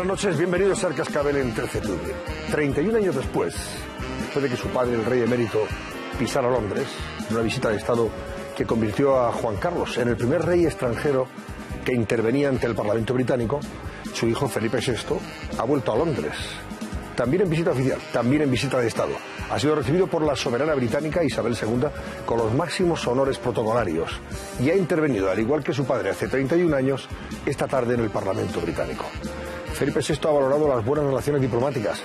noches, bienvenidos al Cascabel en Tercetudio. 31 años después de que su padre, el rey emérito, pisara Londres, en una visita de Estado que convirtió a Juan Carlos en el primer rey extranjero que intervenía ante el Parlamento británico, su hijo Felipe VI ha vuelto a Londres, también en visita oficial, también en visita de Estado. Ha sido recibido por la soberana británica Isabel II con los máximos honores protocolarios y ha intervenido, al igual que su padre hace 31 años, esta tarde en el Parlamento británico. Felipe VI ha valorado las buenas relaciones diplomáticas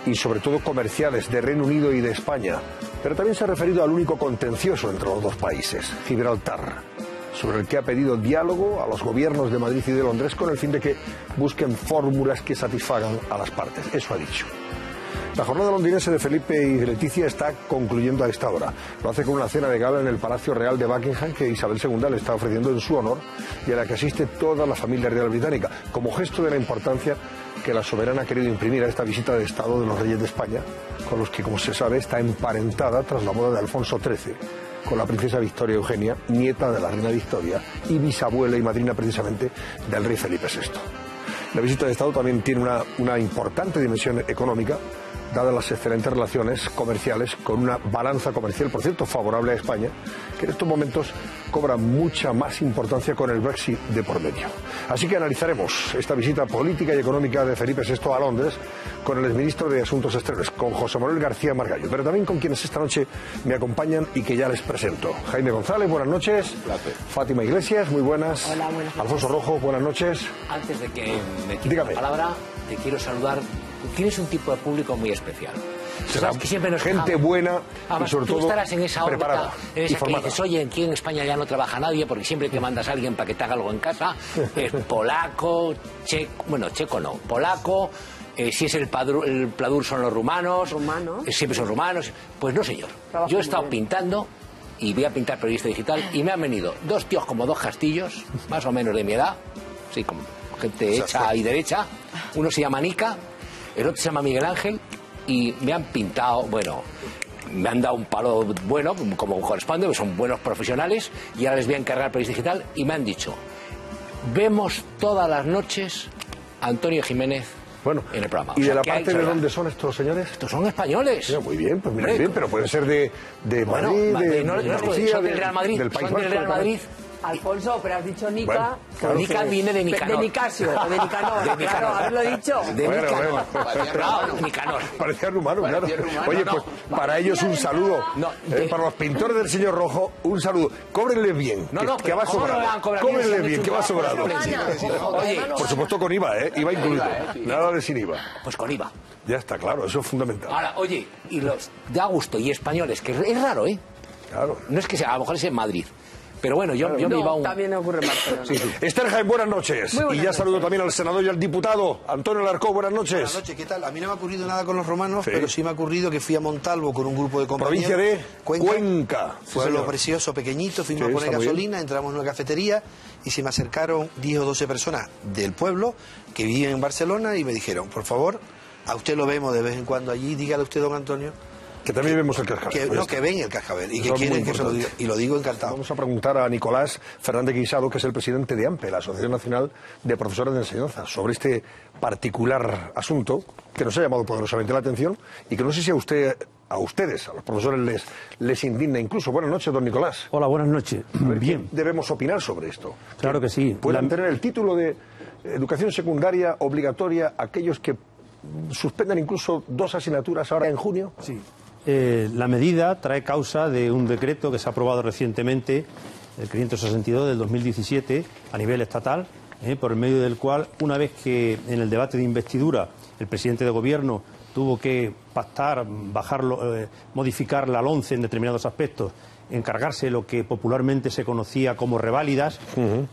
y sobre todo comerciales de Reino Unido y de España, pero también se ha referido al único contencioso entre los dos países, Gibraltar, sobre el que ha pedido diálogo a los gobiernos de Madrid y de Londres con el fin de que busquen fórmulas que satisfagan a las partes. Eso ha dicho. La jornada londinense de Felipe y de Leticia está concluyendo a esta hora. Lo hace con una cena de gala en el Palacio Real de Buckingham que Isabel II le está ofreciendo en su honor y a la que asiste toda la familia real británica, como gesto de la importancia que la soberana ha querido imprimir a esta visita de Estado de los reyes de España, con los que, como se sabe, está emparentada tras la boda de Alfonso XIII, con la princesa Victoria Eugenia, nieta de la reina Victoria y bisabuela y madrina precisamente del rey Felipe VI. La visita de Estado también tiene una importante dimensión económica, dadas las excelentes relaciones comerciales, con una balanza comercial, por cierto, favorable a España, que en estos momentos cobra mucha más importancia con el Brexit de por medio. Así que analizaremos esta visita política y económica de Felipe VI a Londres con el exministro de Asuntos Exteriores, con José Manuel García Margallo, pero también con quienes esta noche me acompañan y que ya les presento. Jaime González, buenas noches. Gracias. Fátima Iglesias, muy buenas. Hola, buenas noches. Alfonso Rojo, buenas noches. Antes de que me quite la palabra, te quiero saludar. Tienes un tipo de público muy especial. Sabes que siempre nos gente quejamos. buena Además, y sobre tú todo estarás en esa órbita, preparada en esa y que formada. dices, oye, aquí en España ya no trabaja nadie porque siempre que mandas a alguien para que te haga algo en casa es polaco, checo no, polaco. Si es el pladur son los rumanos, siempre son rumanos. Pues no, señor. Yo he estado pintando y voy a pintar periodista digital y me han venido dos tíos como dos castillos, más o menos de mi edad, sí, como gente hecha y derecha. Uno se llama Nica, el otro se llama Miguel Ángel y me han pintado, bueno, me han dado un palo bueno, como corresponde, que son buenos profesionales, y ahora les voy a encargar periodista digital y me han dicho, vemos todas las noches a Antonio Jiménez. Bueno, en el programa. ¿y de la parte de dónde son estos señores? Estos son españoles. Sí, muy bien, pues mira, bien, pero pueden ser de Madrid, de Andalucía, son del Real Madrid, del País son del Real Madrid. Alfonso, pero has dicho Nica. Bueno, claro, Nica viene de Nicanor. De Nicasio, o de Nicanor. Claro, haberlo dicho. De Nicanor. Claro, Nicanor. Parecía rumano, claro. Oye, pues para ellos un saludo. Para los pintores del señor Rojo, un saludo. Cóbrenle bien, que va sobrado. Cóbrenle bien, que va sobrado. Oye, por supuesto con IVA, IVA incluido. Nada de sin IVA. Pues con IVA. Ya está, claro, eso es fundamental. Ahora, oye, y los de Augusto y españoles, que es raro, Claro. No es que sea, a lo mejor es en Madrid. Pero bueno, yo me iba un... También ocurre en Barcelona. Sí. Esther Jaén, buenas noches. Y ya saludo también al senador y al diputado Antonio Larcó, buenas noches. Buenas noches, ¿qué tal? A mí no me ha ocurrido nada con los romanos, pero sí me ha ocurrido que fui a Montalvo con un grupo de compañeros. Provincia de Cuenca. Pueblo precioso, pequeñito, fuimos a poner gasolina, entramos en una cafetería y se me acercaron 10 o 12 personas del pueblo que viven en Barcelona y me dijeron, por favor, a usted lo vemos de vez en cuando allí, dígale usted, don Antonio, que también vemos el cascabel. Que ven el cascabel y que quieren que se lo diga. Y lo digo encantado. Vamos a preguntar a Nicolás Fernández Guisado, que es el presidente de AMPE, la Asociación Nacional de Profesores de Enseñanza, sobre este particular asunto que nos ha llamado poderosamente la atención y que no sé si a ustedes, a los profesores, les indigna incluso. Buenas noches, don Nicolás. Hola, buenas noches. Bien. Debemos opinar sobre esto. Claro que sí. Puedan tener el título de educación secundaria obligatoria aquellos que suspendan incluso 2 asignaturas ahora en junio. Sí. La medida trae causa de un decreto que se ha aprobado recientemente, el 562 del 2017, a nivel estatal, por el medio del cual, una vez que en el debate de investidura el presidente de gobierno tuvo que pactar, modificar la LOMCE en determinados aspectos, encargarse de lo que popularmente se conocía como reválidas,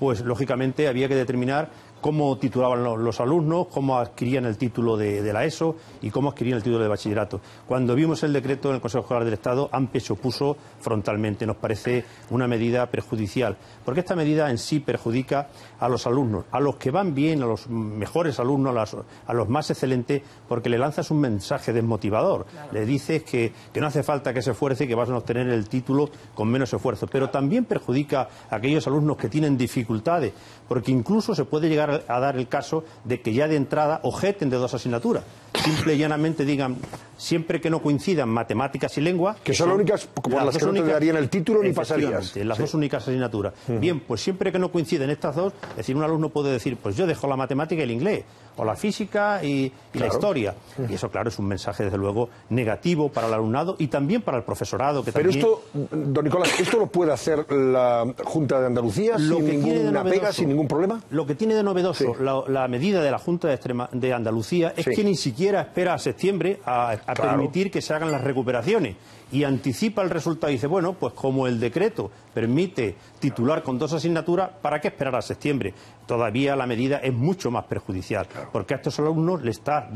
pues lógicamente había que determinar cómo titulaban los alumnos, cómo adquirían el título de la ESO y cómo adquirían el título de bachillerato. Cuando vimos el decreto en el Consejo Escolar del Estado, AMPE se opuso frontalmente. Nos parece una medida perjudicial, porque esta medida en sí perjudica a los alumnos, a los que van bien, a los mejores alumnos, a los más excelentes, porque le lanzas un mensaje desmotivador. Claro. Le dices que no hace falta que se esfuerce y que vas a obtener el título con menos esfuerzo. Pero también perjudica a aquellos alumnos que tienen dificultades, porque incluso se puede llegar a dar el caso de que ya de entrada objeten de 2 asignaturas. Simple y llanamente digan, siempre que no coincidan matemáticas y lengua... Que son las únicas por las que no te darían el título ni pasarías. Las 2 únicas asignaturas. Bien, pues siempre que no coinciden estas 2, es decir, un alumno puede decir, pues yo dejo la matemática y el inglés, o la física y la historia. Y eso, claro, es un mensaje, desde luego, negativo para el alumnado y también para el profesorado. Que Pero también... esto, don Nicolás, ¿esto lo puede hacer la Junta de Andalucía sin ninguna pega, sin ningún problema? Lo que tiene de novedoso la medida de la Junta de Andalucía es que ni siquiera espera a septiembre a permitir que se hagan las recuperaciones y anticipa el resultado y dice, bueno, pues como el decreto permite titular con 2 asignaturas, ¿para qué esperar a septiembre? Todavía la medida es mucho más perjudicial, porque a estos alumnos le está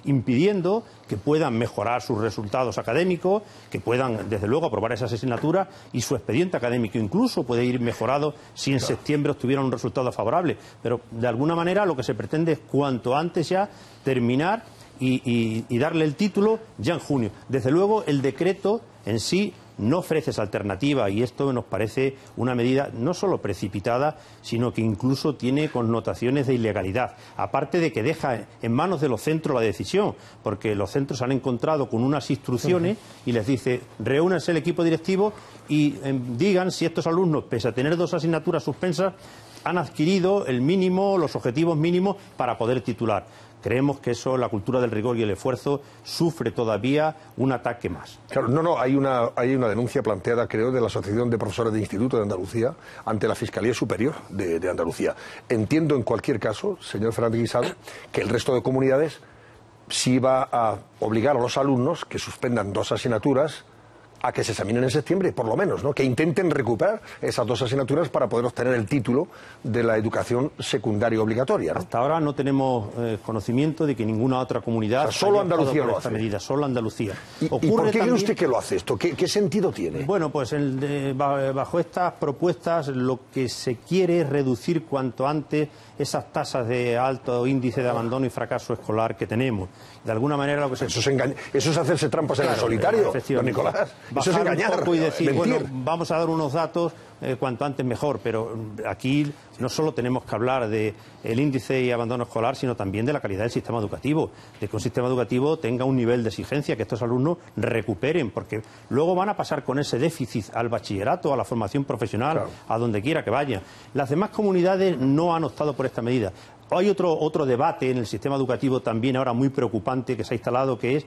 impidiendo que puedan mejorar sus resultados académicos, que puedan, desde luego, aprobar esas asignaturas y su expediente académico incluso puede ir mejorado si en septiembre obtuvieran un resultado favorable. Pero, de alguna manera, lo que se pretende es cuanto antes ya terminar y darle el título ya en junio. Desde luego, el decreto en sí no ofrece esa alternativa y esto nos parece una medida no solo precipitada, sino que incluso tiene connotaciones de ilegalidad. Aparte de que deja en manos de los centros la decisión, porque los centros se han encontrado con unas instrucciones y les dice, reúnanse el equipo directivo y digan si estos alumnos, pese a tener 2 asignaturas suspensas, han adquirido el mínimo, los objetivos mínimos para poder titular. Creemos que eso, la cultura del rigor y el esfuerzo, sufre todavía un ataque más. Claro, hay una denuncia planteada, creo, de la Asociación de Profesores de Instituto de Andalucía ante la Fiscalía Superior de Andalucía. Entiendo, en cualquier caso, señor Fernández Guisado, que el resto de comunidades sí va a obligar a los alumnos que suspendan 2 asignaturas a que se examinen en septiembre, por lo menos, ¿no? Que intenten recuperar esas 2 asignaturas para poder obtener el título de la educación secundaria obligatoria, ¿no? Hasta ahora no tenemos conocimiento de que ninguna otra comunidad... O sea, solo Andalucía lo hace. Medida, solo Andalucía. ¿Y por qué cree usted que lo hace esto? ¿Qué sentido tiene? Bueno, pues bajo estas propuestas lo que se quiere es reducir cuanto antes esas tasas de alto índice de abandono y fracaso escolar que tenemos. De alguna manera lo que se... Eso es hacerse trampas en el solitario, don Nicolás. Eso es engañar, un poco y decir, mentir. bueno, vamos a dar unos datos cuanto antes mejor, pero aquí no solo tenemos que hablar del índice y abandono escolar, sino también de la calidad del sistema educativo, de que un sistema educativo tenga un nivel de exigencia, que estos alumnos recuperen, porque luego van a pasar con ese déficit al bachillerato, a la formación profesional, a donde quiera que vaya. Las demás comunidades no han optado por esta medida. Hay otro debate en el sistema educativo también ahora muy preocupante que se ha instalado, que es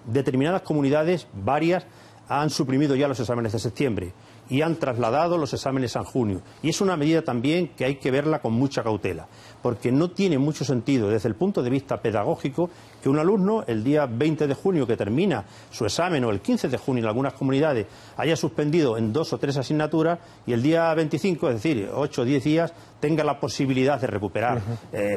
determinadas comunidades, varias, han suprimido ya los exámenes de septiembre y han trasladado los exámenes a junio. Y es una medida también que hay que verla con mucha cautela, porque no tiene mucho sentido desde el punto de vista pedagógico que un alumno el día 20 de junio que termina su examen, o el 15 de junio en algunas comunidades, haya suspendido en 2 o 3 asignaturas y el día 25, es decir, 8 o 10 días, tenga la posibilidad de recuperar.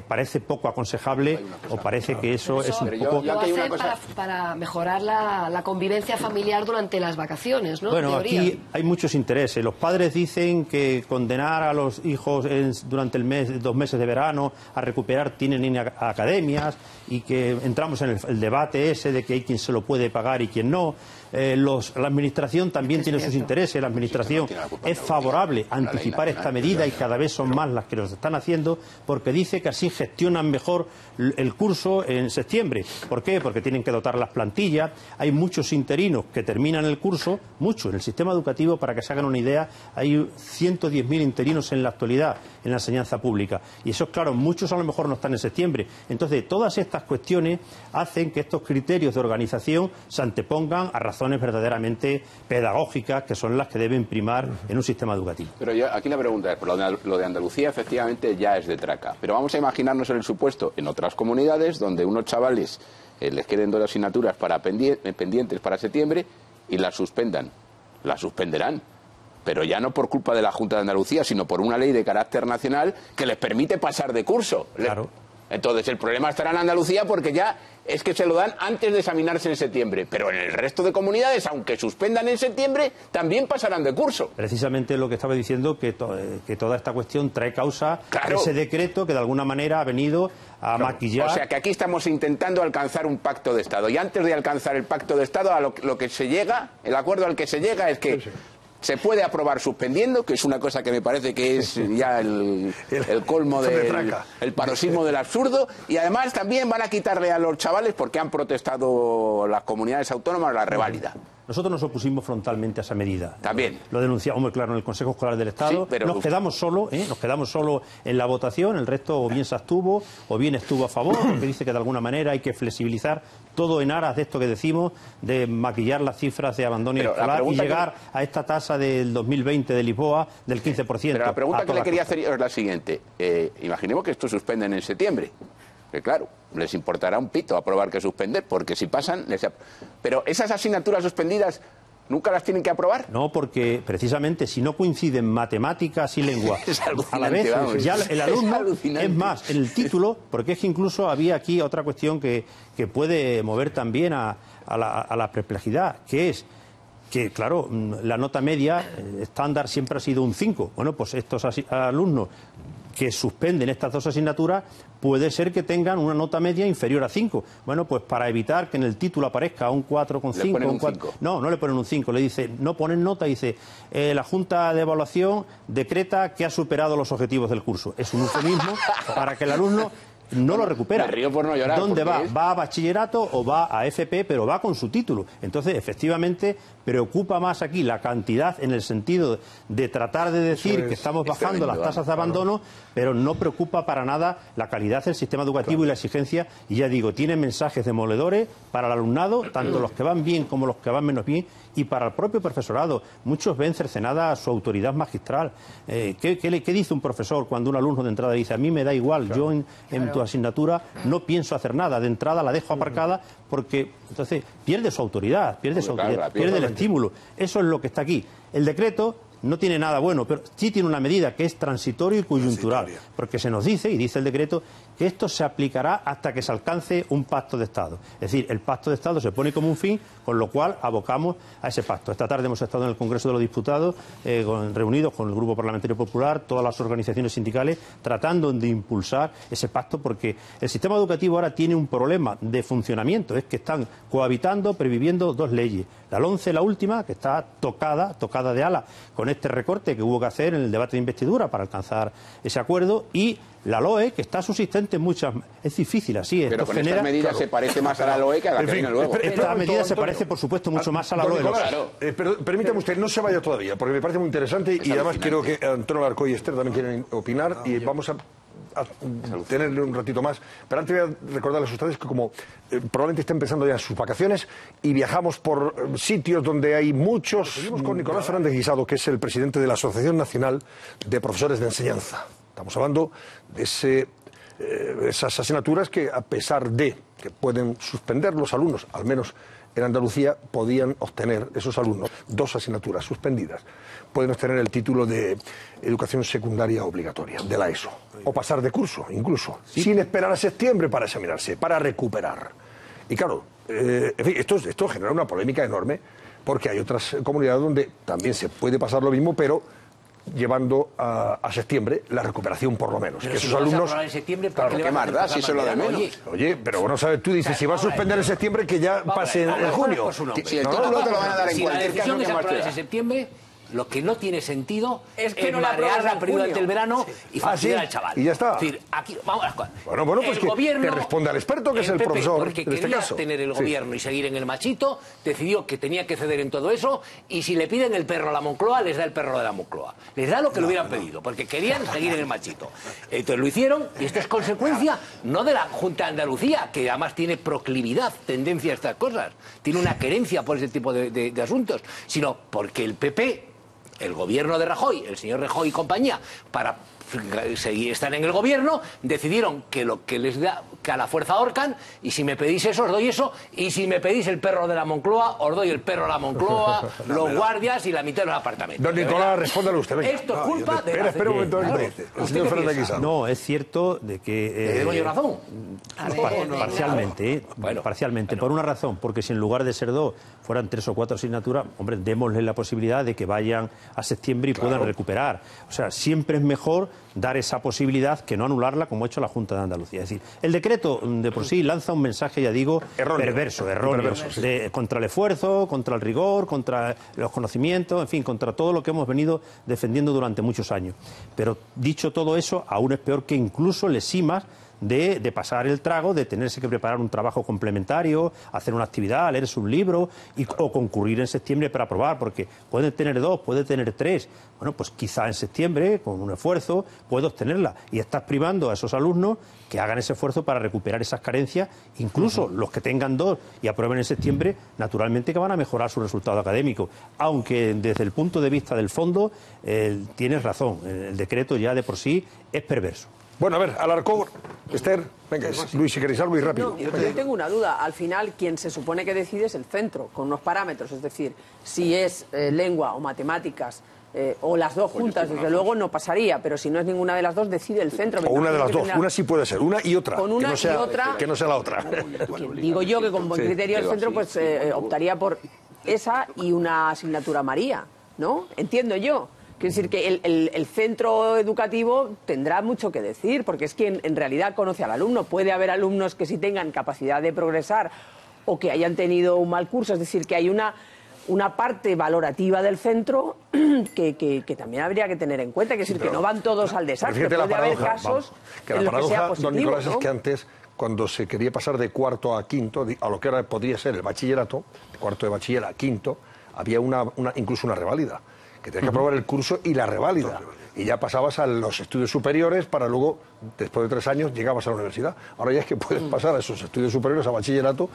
Parece poco aconsejable, o parece que eso es un poco... Lo hacen para mejorar la convivencia familiar durante las vacaciones, ¿no? Bueno, aquí hay muchos intereses. Los padres dicen que condenar a los hijos durante 2 meses de verano a recuperar tienen en academias, y que entramos en el debate ese de que hay quien se lo puede pagar y quien no. La Administración también tiene sus intereses. La Administración es favorable a anticipar esta medida y cada vez son más las que lo están haciendo, porque dice que así gestionan mejor el curso en septiembre. ¿Por qué? Porque tienen que dotar las plantillas. Hay muchos interinos que terminan el curso, mucho en el sistema educativo. Para que se hagan una idea, hay 110.000 interinos en la actualidad en la enseñanza pública. Y eso, claro, muchos a lo mejor no están en septiembre. Entonces, todas estas cuestiones hacen que estos criterios de organización se antepongan a razones verdaderamente pedagógicas, que son las que deben primar en un sistema educativo. Pero aquí la pregunta es, lo de Andalucía efectivamente ya es de traca, pero vamos a imaginarnos en el supuesto en otras comunidades donde unos chavales les queden 2 asignaturas pendientes para septiembre y las suspendan. Las suspenderán, pero ya no por culpa de la Junta de Andalucía, sino por una ley de carácter nacional que les permite pasar de curso. Claro. Entonces el problema estará en Andalucía, porque ya es que se lo dan antes de examinarse en septiembre, pero en el resto de comunidades, aunque suspendan en septiembre, también pasarán de curso. Precisamente lo que estaba diciendo, que toda esta cuestión trae causa ese decreto que de alguna manera ha venido a maquillar. O sea que aquí estamos intentando alcanzar un pacto de Estado, y antes de alcanzar el pacto de Estado, a lo que se llega, el acuerdo al que se llega es que se puede aprobar suspendiendo, que es una cosa que me parece que es ya el colmo del paroxismo del absurdo, y además también van a quitarle a los chavales, porque han protestado las comunidades autónomas, la reválida. Nosotros nos opusimos frontalmente a esa medida. También. Lo denunciamos muy claro en el Consejo Escolar del Estado. Sí, pero... Nos quedamos solo en la votación. El resto o bien se abstuvo o bien estuvo a favor, porque dice que de alguna manera hay que flexibilizar todo en aras de esto que decimos, de maquillar las cifras de abandono escolar y llegar a esta tasa del 2020 de Lisboa del 15%. Pero la pregunta que le quería hacer es la siguiente. Imaginemos que esto suspenden en septiembre. Que claro, les importará un pito aprobar que suspender, porque si pasan... Pero esas asignaturas suspendidas, ¿nunca las tienen que aprobar? No, porque precisamente si no coinciden matemáticas y lengua a la vez, vamos, ya el alumno... Es más, en el título, porque es que incluso había aquí otra cuestión que puede mover también a la perplejidad, que es que, claro, la nota media estándar siempre ha sido un 5. Bueno, pues estos alumnos que suspenden estas dos asignaturas, puede ser que tengan una nota media inferior a 5. Bueno, pues para evitar que en el título aparezca un 4,5... un 4. No le ponen un 5, le dice, no ponen nota, dice, la Junta de Evaluación decreta que ha superado los objetivos del curso. Es un eufemismo para que el alumno no lo recupera. Me río por no llorar. ¿Dónde va? ¿Va a bachillerato o va a FP, pero va con su título? Entonces, efectivamente, preocupa más aquí la cantidad en el sentido de tratar de decir que estamos bajando las tasas de abandono, pero no preocupa para nada la calidad del sistema educativo y la exigencia. Y ya digo, tiene mensajes demoledores para el alumnado, tanto los que van bien como los que van menos bien, y para el propio profesorado. Muchos ven cercenada su autoridad magistral. ¿Qué dice un profesor cuando un alumno de entrada dice, a mí me da igual, yo en tu asignatura no pienso hacer nada, de entrada la dejo aparcada, porque entonces pierde su autoridad, pierde el estímulo? Eso es lo que está aquí. El decreto no tiene nada bueno, pero sí tiene una medida que es transitorio y coyuntural, porque se nos dice, y dice el decreto, que esto se aplicará hasta que se alcance un pacto de Estado. Es decir, el pacto de Estado se pone como un fin, con lo cual abocamos a ese pacto. Esta tarde hemos estado en el Congreso de los Diputados, reunidos con el Grupo Parlamentario Popular, todas las organizaciones sindicales, tratando de impulsar ese pacto, porque el sistema educativo ahora tiene un problema de funcionamiento, es que están cohabitando, previviendo dos leyes. La LOMCE, la última, que está tocada de ala con este recorte que hubo que hacer en el debate de investidura para alcanzar ese acuerdo, y la LOE, que está subsistente en muchas... Es difícil así. Pero con estas medidas se parece más a la LOE que a la que viene luego. Esta medida se parece, por supuesto, mucho más a la LOE. Claro. Permítame usted, no se vaya todavía, porque me parece muy interesante, y además creo que Antonio Alarcó y Esther también quieren opinar, y vamos a tenerle un ratito más. Pero antes voy a recordarles a ustedes que como probablemente estén pensando ya en sus vacaciones y viajamos por sitios donde hay muchos... Seguimos con Nicolás Fernández Guisado, que es el presidente de la Asociación Nacional de Profesores de Enseñanza. Estamos hablando de esas asignaturas que, a pesar de que pueden suspender los alumnos, al menos en Andalucía podían obtener esos alumnos dos asignaturas suspendidas, pueden obtener el título de educación secundaria obligatoria, de la ESO, o pasar de curso incluso, sin esperar a septiembre para examinarse, para recuperar. Y claro, en fin, esto genera una polémica enorme, porque hay otras comunidades donde también se puede pasar lo mismo, pero llevando a septiembre la recuperación por lo menos. Pero que si esos alumnos... en septiembre, claro, ¿qué más da si eso es lo de menos? Oye, pero bueno, sabes, tú dices, si va a suspender en septiembre, que ya pase en junio. Si el título te lo van a dar en cualquier caso, que más te da. En septiembre, lo que no tiene sentido es marear la periodo durante el verano y fastidiar al chaval. Y ya está. Es decir, aquí, vamos a las cosas. Bueno, pues que te responde al experto, que es el profesor. Porque quería tener el gobierno y seguir en el machito, decidió que tenía que ceder en todo eso, y si le piden el perro a la Moncloa, les da el perro de la Moncloa. Les da lo que le hubieran pedido, porque querían seguir en el machito. Entonces lo hicieron, y esto es consecuencia no de la Junta de Andalucía, que además tiene proclividad, tendencia a estas cosas, tiene una querencia por ese tipo de asuntos, sino porque el PP, el gobierno de Rajoy, el señor Rajoy y compañía, para están en el gobierno, decidieron que lo que les da, que a la fuerza ahorcan, y si me pedís eso os doy eso, y si me pedís el perro de la Moncloa os doy el perro de la Moncloa, los guardias y la mitad de los apartamentos. Don Nicolás, respóndale usted. Venga. Esto es culpa de... Espera un momento. El señor Fernández Guisado. No, es cierto de que... ¿Tengo yo razón? Parcialmente, parcialmente. Por una razón, porque si en lugar de ser dos fueran 3 o 4 asignaturas, hombre, démosle la posibilidad de que vayan a septiembre y puedan recuperar. O sea, siempre es mejor dar esa posibilidad que no anularla como ha hecho la Junta de Andalucía. Es decir, el decreto de por sí lanza un mensaje, ya digo, perverso, contra el esfuerzo, contra el rigor, contra los conocimientos, en fin, contra todo lo que hemos venido defendiendo durante muchos años. Pero dicho todo eso, aún es peor que incluso le eximas de pasar el trago, de tenerse que preparar un trabajo complementario, hacer una actividad, leerse un libro o concurrir en septiembre para aprobar, porque puede tener 2, puede tener 3. Bueno, pues quizá en septiembre, con un esfuerzo, puede obtenerla. Y estás privando a esos alumnos que hagan ese esfuerzo para recuperar esas carencias. Incluso los que tengan 2 y aprueben en septiembre, naturalmente que van a mejorar su resultado académico. Aunque desde el punto de vista del fondo, tienes razón, el decreto ya de por sí es perverso. Bueno, a ver, Alarcón, Esther, venga, Luis, si queréis algo y rápido. No, yo tengo una duda. Al final, quien se supone que decide es el centro, con unos parámetros. Es decir, si es lengua o matemáticas, o las dos juntas, desde luego no pasaría, pero si no es ninguna de las dos, decide el centro. O una de las dos, una sí puede ser, una y otra. Con una y otra. Que no sea la otra. Digo yo que con buen criterio el centro pues optaría por esa y una asignatura María, ¿no? Entiendo yo. Quiero decir que el centro educativo tendrá mucho que decir, porque es quien en realidad conoce al alumno. Puede haber alumnos que sí tengan capacidad de progresar o que hayan tenido un mal curso, es decir, que hay una parte valorativa del centro que también habría que tener en cuenta, que es decir, que no van todos al desastre. Puede haber casos en los que sea positivo, don Nicolás, ¿no? es que antes, cuando se quería pasar de cuarto a quinto, a lo que ahora podría ser el bachillerato, de cuarto de bachiller a quinto, había incluso una reválida, que tenías que aprobar el curso y la reválida. Y ya pasabas a los estudios superiores para luego, después de 3 años, llegabas a la universidad. Ahora ya es que puedes pasar a esos estudios superiores, a bachillerato,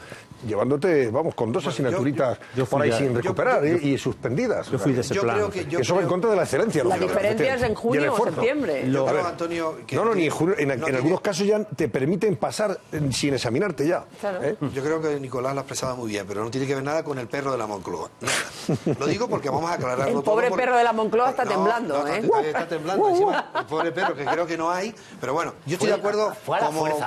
llevándote, vamos, con 2 asignaturitas por ahí sin recuperar y suspendidas. Yo fui de ese plan. Eso va en contra de la excelencia. La diferencia es en junio o septiembre. Antonio, ni en junio, en algunos casos ya te permiten pasar sin examinarte ya. Claro. Yo creo que Nicolás lo ha expresado muy bien, pero no tiene que ver nada con el perro de la Moncloa. Nada. Lo digo porque vamos a aclararlo el pobre todo. perro de la Moncloa está temblando, Está temblando encima, el pobre perro, que creo que no hay, pero bueno, yo estoy de acuerdo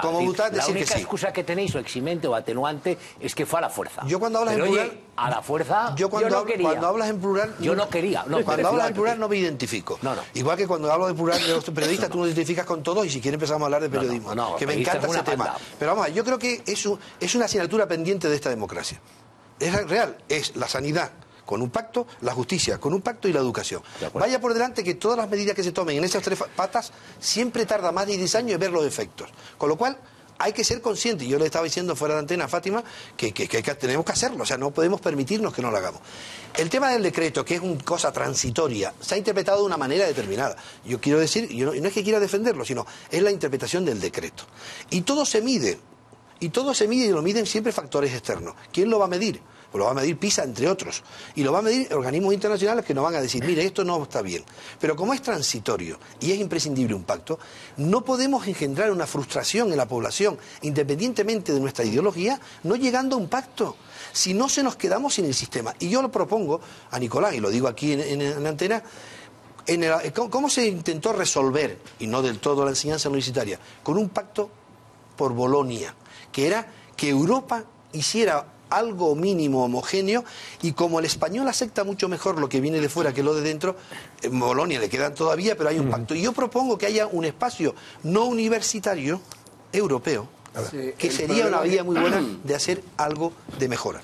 como Butat decir que sí. La única excusa que tenéis, o eximente o atenuante, es que fue a la fuerza. Yo cuando hablas en plural... a la fuerza, cuando hablas en plural... Yo no quería. Cuando hablas en plural no me identifico. No. Igual que cuando hablo de plural de los periodistas, tú no te identificas con todos y si quieres empezamos a hablar de periodismo, que me encanta ese tema. Pero vamos, yo creo que es una asignatura pendiente de esta democracia. Es real, es la sanidad con un pacto, la justicia con un pacto y la educación. Vaya por delante que todas las medidas que se tomen en esas 3 patas siempre tarda más de 10 años en ver los efectos. Con lo cual hay que ser conscientes. Yo le estaba diciendo fuera de antena a Fátima que tenemos que hacerlo, o sea, no podemos permitirnos que no lo hagamos. El tema del decreto, que es una cosa transitoria, se ha interpretado de una manera determinada. Yo quiero decir, no es que quiera defenderlo, sino es la interpretación del decreto. Y todo se mide y lo miden siempre factores externos. ¿Quién lo va a medir? Pues lo va a medir PISA, entre otros. Y lo va a medir organismos internacionales que nos van a decir, mire, esto no está bien. Pero como es transitorio y es imprescindible un pacto, no podemos engendrar una frustración en la población, independientemente de nuestra ideología, no llegando a un pacto. Si no, se nos quedamos sin el sistema. Y yo lo propongo a Nicolás, y lo digo aquí en antena, ¿cómo se intentó resolver, y no del todo la enseñanza universitaria, con un pacto por Bolonia, que era que Europa hiciera algo mínimo homogéneo, y como el español acepta mucho mejor lo que viene de fuera que lo de dentro, en Bolonia le quedan todavía, pero hay un pacto. Y yo propongo que haya un espacio no universitario europeo, que sería una vía muy buena de hacer algo de mejora.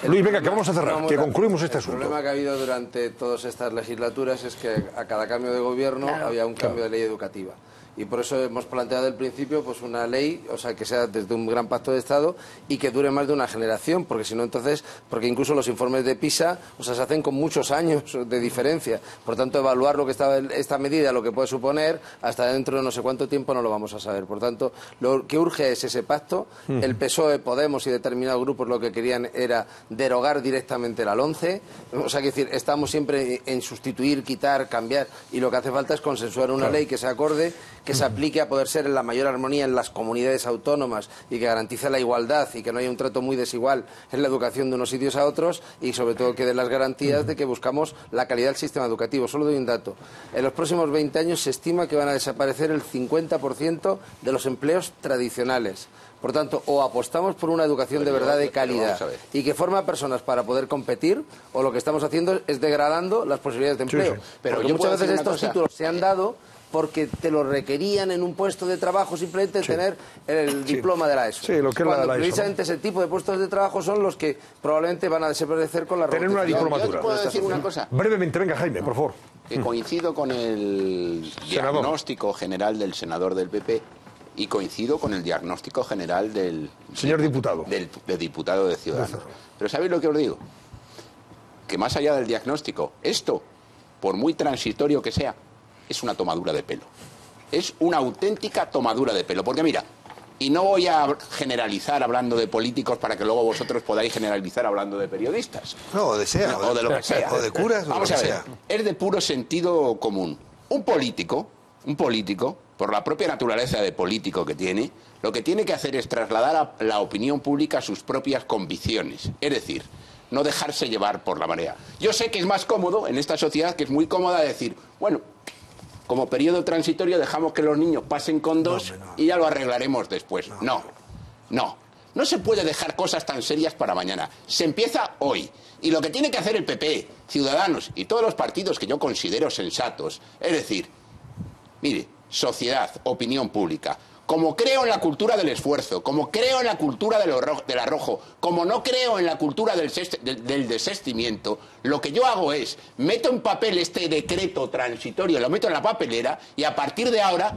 Luis, venga, que vamos a cerrar, que concluimos este asunto. El problema que ha habido durante todas estas legislaturas es que a cada cambio de gobierno había un cambio de ley educativa. Y por eso hemos planteado al principio pues una ley, o sea, que sea desde un gran pacto de Estado y que dure más de una generación, porque si no entonces, porque incluso los informes de PISA, o sea, se hacen con muchos años de diferencia. Por tanto, evaluar lo que está esta medida, lo que puede suponer, hasta dentro de no sé cuánto tiempo no lo vamos a saber. Por tanto, lo que urge es ese pacto. El PSOE, Podemos y determinados grupos lo que querían era derogar directamente la LOMCE. O sea, que decir, estamos siempre en sustituir, quitar, cambiar, y lo que hace falta es consensuar una ley que se acorde, que se aplique a poder ser en la mayor armonía en las comunidades autónomas y que garantice la igualdad y que no haya un trato muy desigual en la educación de unos sitios a otros, y sobre todo que dé las garantías de que buscamos la calidad del sistema educativo. Solo doy un dato. En los próximos 20 años se estima que van a desaparecer el 50% de los empleos tradicionales. Por tanto, o apostamos por una educación de verdad de calidad y que forma personas para poder competir, o lo que estamos haciendo es degradando las posibilidades de empleo. Pero porque yo muchas puedo veces decir una estos títulos se han dado porque te lo requerían en un puesto de trabajo simplemente tener el diploma de la ESO. Sí, lo que es la ESO, precisamente ese tipo de puestos de trabajo son los que probablemente van a desaparecer con la tener una diplomatura. Yo te puedo decir una cosa. Brevemente, venga, Jaime, por favor. Que coincido con el diagnóstico general del senador del PP y coincido con el diagnóstico general del señor diputado. Del diputado de Ciudadanos. Pero ¿sabéis lo que os digo? Que más allá del diagnóstico, esto, por muy transitorio que sea, es una tomadura de pelo. Es una auténtica tomadura de pelo. Porque mira, y no voy a generalizar hablando de políticos para que luego vosotros podáis generalizar hablando de periodistas. No, o de sea. O de lo que sea. O de curas, Vamos a ver, es de puro sentido común. Un político, por la propia naturaleza de político que tiene, lo que tiene que hacer es trasladar a la opinión pública sus propias convicciones. Es decir, no dejarse llevar por la marea. Yo sé que es más cómodo, en esta sociedad, que es muy cómoda decir, bueno, como periodo transitorio dejamos que los niños pasen con 2 y ya lo arreglaremos después. No se puede dejar cosas tan serias para mañana. Se empieza hoy. Y lo que tiene que hacer el PP, Ciudadanos y todos los partidos que yo considero sensatos, es decir, mire, sociedad, opinión pública, como creo en la cultura del esfuerzo, como creo en la cultura del arrojo, como no creo en la cultura del desistimiento, lo que yo hago es, meto en papel este decreto transitorio, lo meto en la papelera y a partir de ahora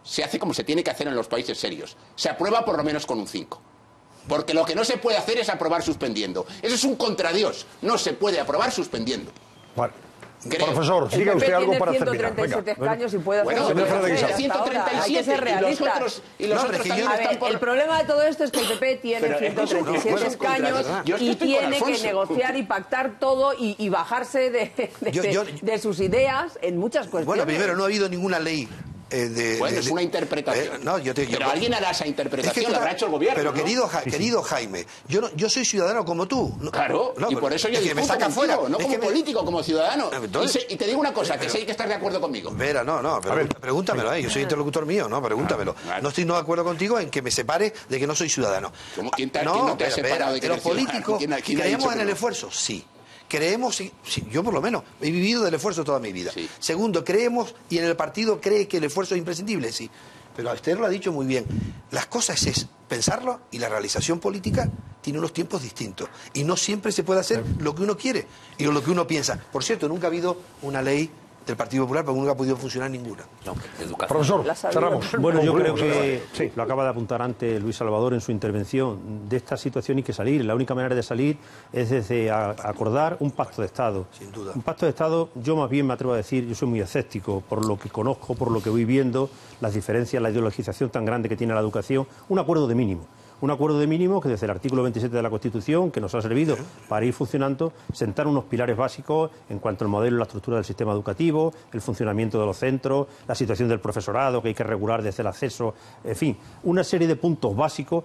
se hace como se tiene que hacer en los países serios. Se aprueba por lo menos con un 5. Porque lo que no se puede hacer es aprobar suspendiendo. Eso es un contradios. No se puede aprobar suspendiendo. Vale. Profesor, diga usted algo para terminar. 137 escaños y puede hacer... Bueno, señor 137 y los otros también están por... El problema de todo esto es que el PP tiene 137 escaños y tiene que negociar y pactar todo y bajarse de sus ideas en muchas cuestiones. Bueno, primero, no ha habido ninguna ley... es una interpretación. Pero alguien hará esa interpretación, la habrá hecho el gobierno. Pero querido Jaime, yo soy ciudadano como tú. Claro, y por eso yo discuto me saca contigo, fuera. no como político, como ciudadano. Y te digo una cosa, que sé que estás de acuerdo conmigo. Vera, pregúntamelo, yo soy interlocutor mío, pregúntamelo. No estoy de acuerdo contigo en que me separe de que no soy ciudadano. ¿Quién no te ha separado de que los políticos creemos en el esfuerzo, sí. Creemos, yo por lo menos, he vivido del esfuerzo toda mi vida. Sí. Segundo, creemos, y en el partido cree que el esfuerzo es imprescindible, sí. Pero usted lo ha dicho muy bien. Las cosas es pensarlo y la realización política tiene unos tiempos distintos. Y no siempre se puede hacer lo que uno quiere y lo que uno piensa. Por cierto, nunca ha habido una ley del Partido Popular, porque nunca ha podido funcionar ninguna. Profesor, cerramos. Bueno, yo creo que lo acaba de apuntar antes Luis Salvador en su intervención. De esta situación hay que salir. La única manera de salir es desde acordar un pacto de Estado. Sin duda. Un pacto de Estado, yo más bien me atrevo a decir, yo soy muy escéptico por lo que conozco, por lo que voy viendo, las diferencias, la ideologización tan grande que tiene la educación. Un acuerdo de mínimo. Un acuerdo de mínimo que desde el artículo 27 de la Constitución, que nos ha servido para ir funcionando, sentar unos pilares básicos en cuanto al modelo y la estructura del sistema educativo, el funcionamiento de los centros, la situación del profesorado que hay que regular desde el acceso, en fin, una serie de puntos básicos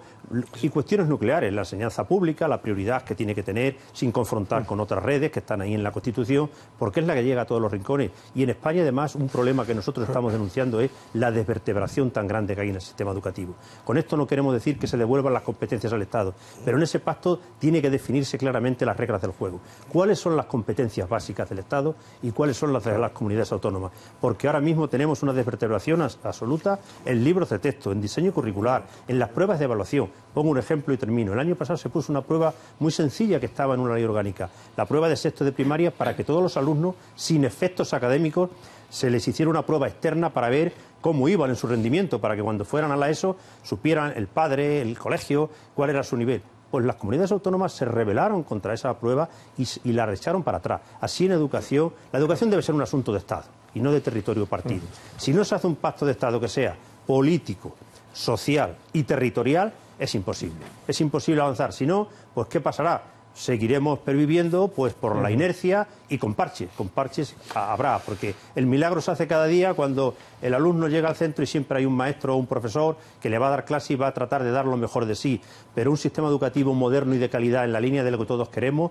y cuestiones nucleares, la enseñanza pública, la prioridad que tiene que tener sin confrontar con otras redes que están ahí en la Constitución, porque es la que llega a todos los rincones. Y en España, además, un problema que nosotros estamos denunciando es la desvertebración tan grande que hay en el sistema educativo. Con esto no queremos decir que se devuelva las competencias al Estado, pero en ese pacto tiene que definirse claramente las reglas del juego. ¿Cuáles son las competencias básicas del Estado y cuáles son las de las comunidades autónomas? Porque ahora mismo tenemos una desvertebración absoluta en libros de texto, en diseño curricular, en las pruebas de evaluación. Pongo un ejemplo y termino. El año pasado se puso una prueba muy sencilla que estaba en una ley orgánica, la prueba de sexto de primaria, para que todos los alumnos, sin efectos académicos, se les hiciera una prueba externa para ver cómo iban en su rendimiento, para que cuando fueran a la ESO supieran el padre, el colegio, cuál era su nivel. Pues las comunidades autónomas se rebelaron contra esa prueba y la echaron para atrás. Así en educación, la educación debe ser un asunto de Estado y no de territorio partido. Si no se hace un pacto de Estado que sea político, social y territorial, es imposible. Es imposible avanzar. Si no, pues ¿qué pasará? Seguiremos perviviendo pues por la inercia y con parches habrá, porque el milagro se hace cada día cuando el alumno llega al centro y siempre hay un maestro o un profesor que le va a dar clase y va a tratar de dar lo mejor de sí, pero un sistema educativo moderno y de calidad en la línea de lo que todos queremos,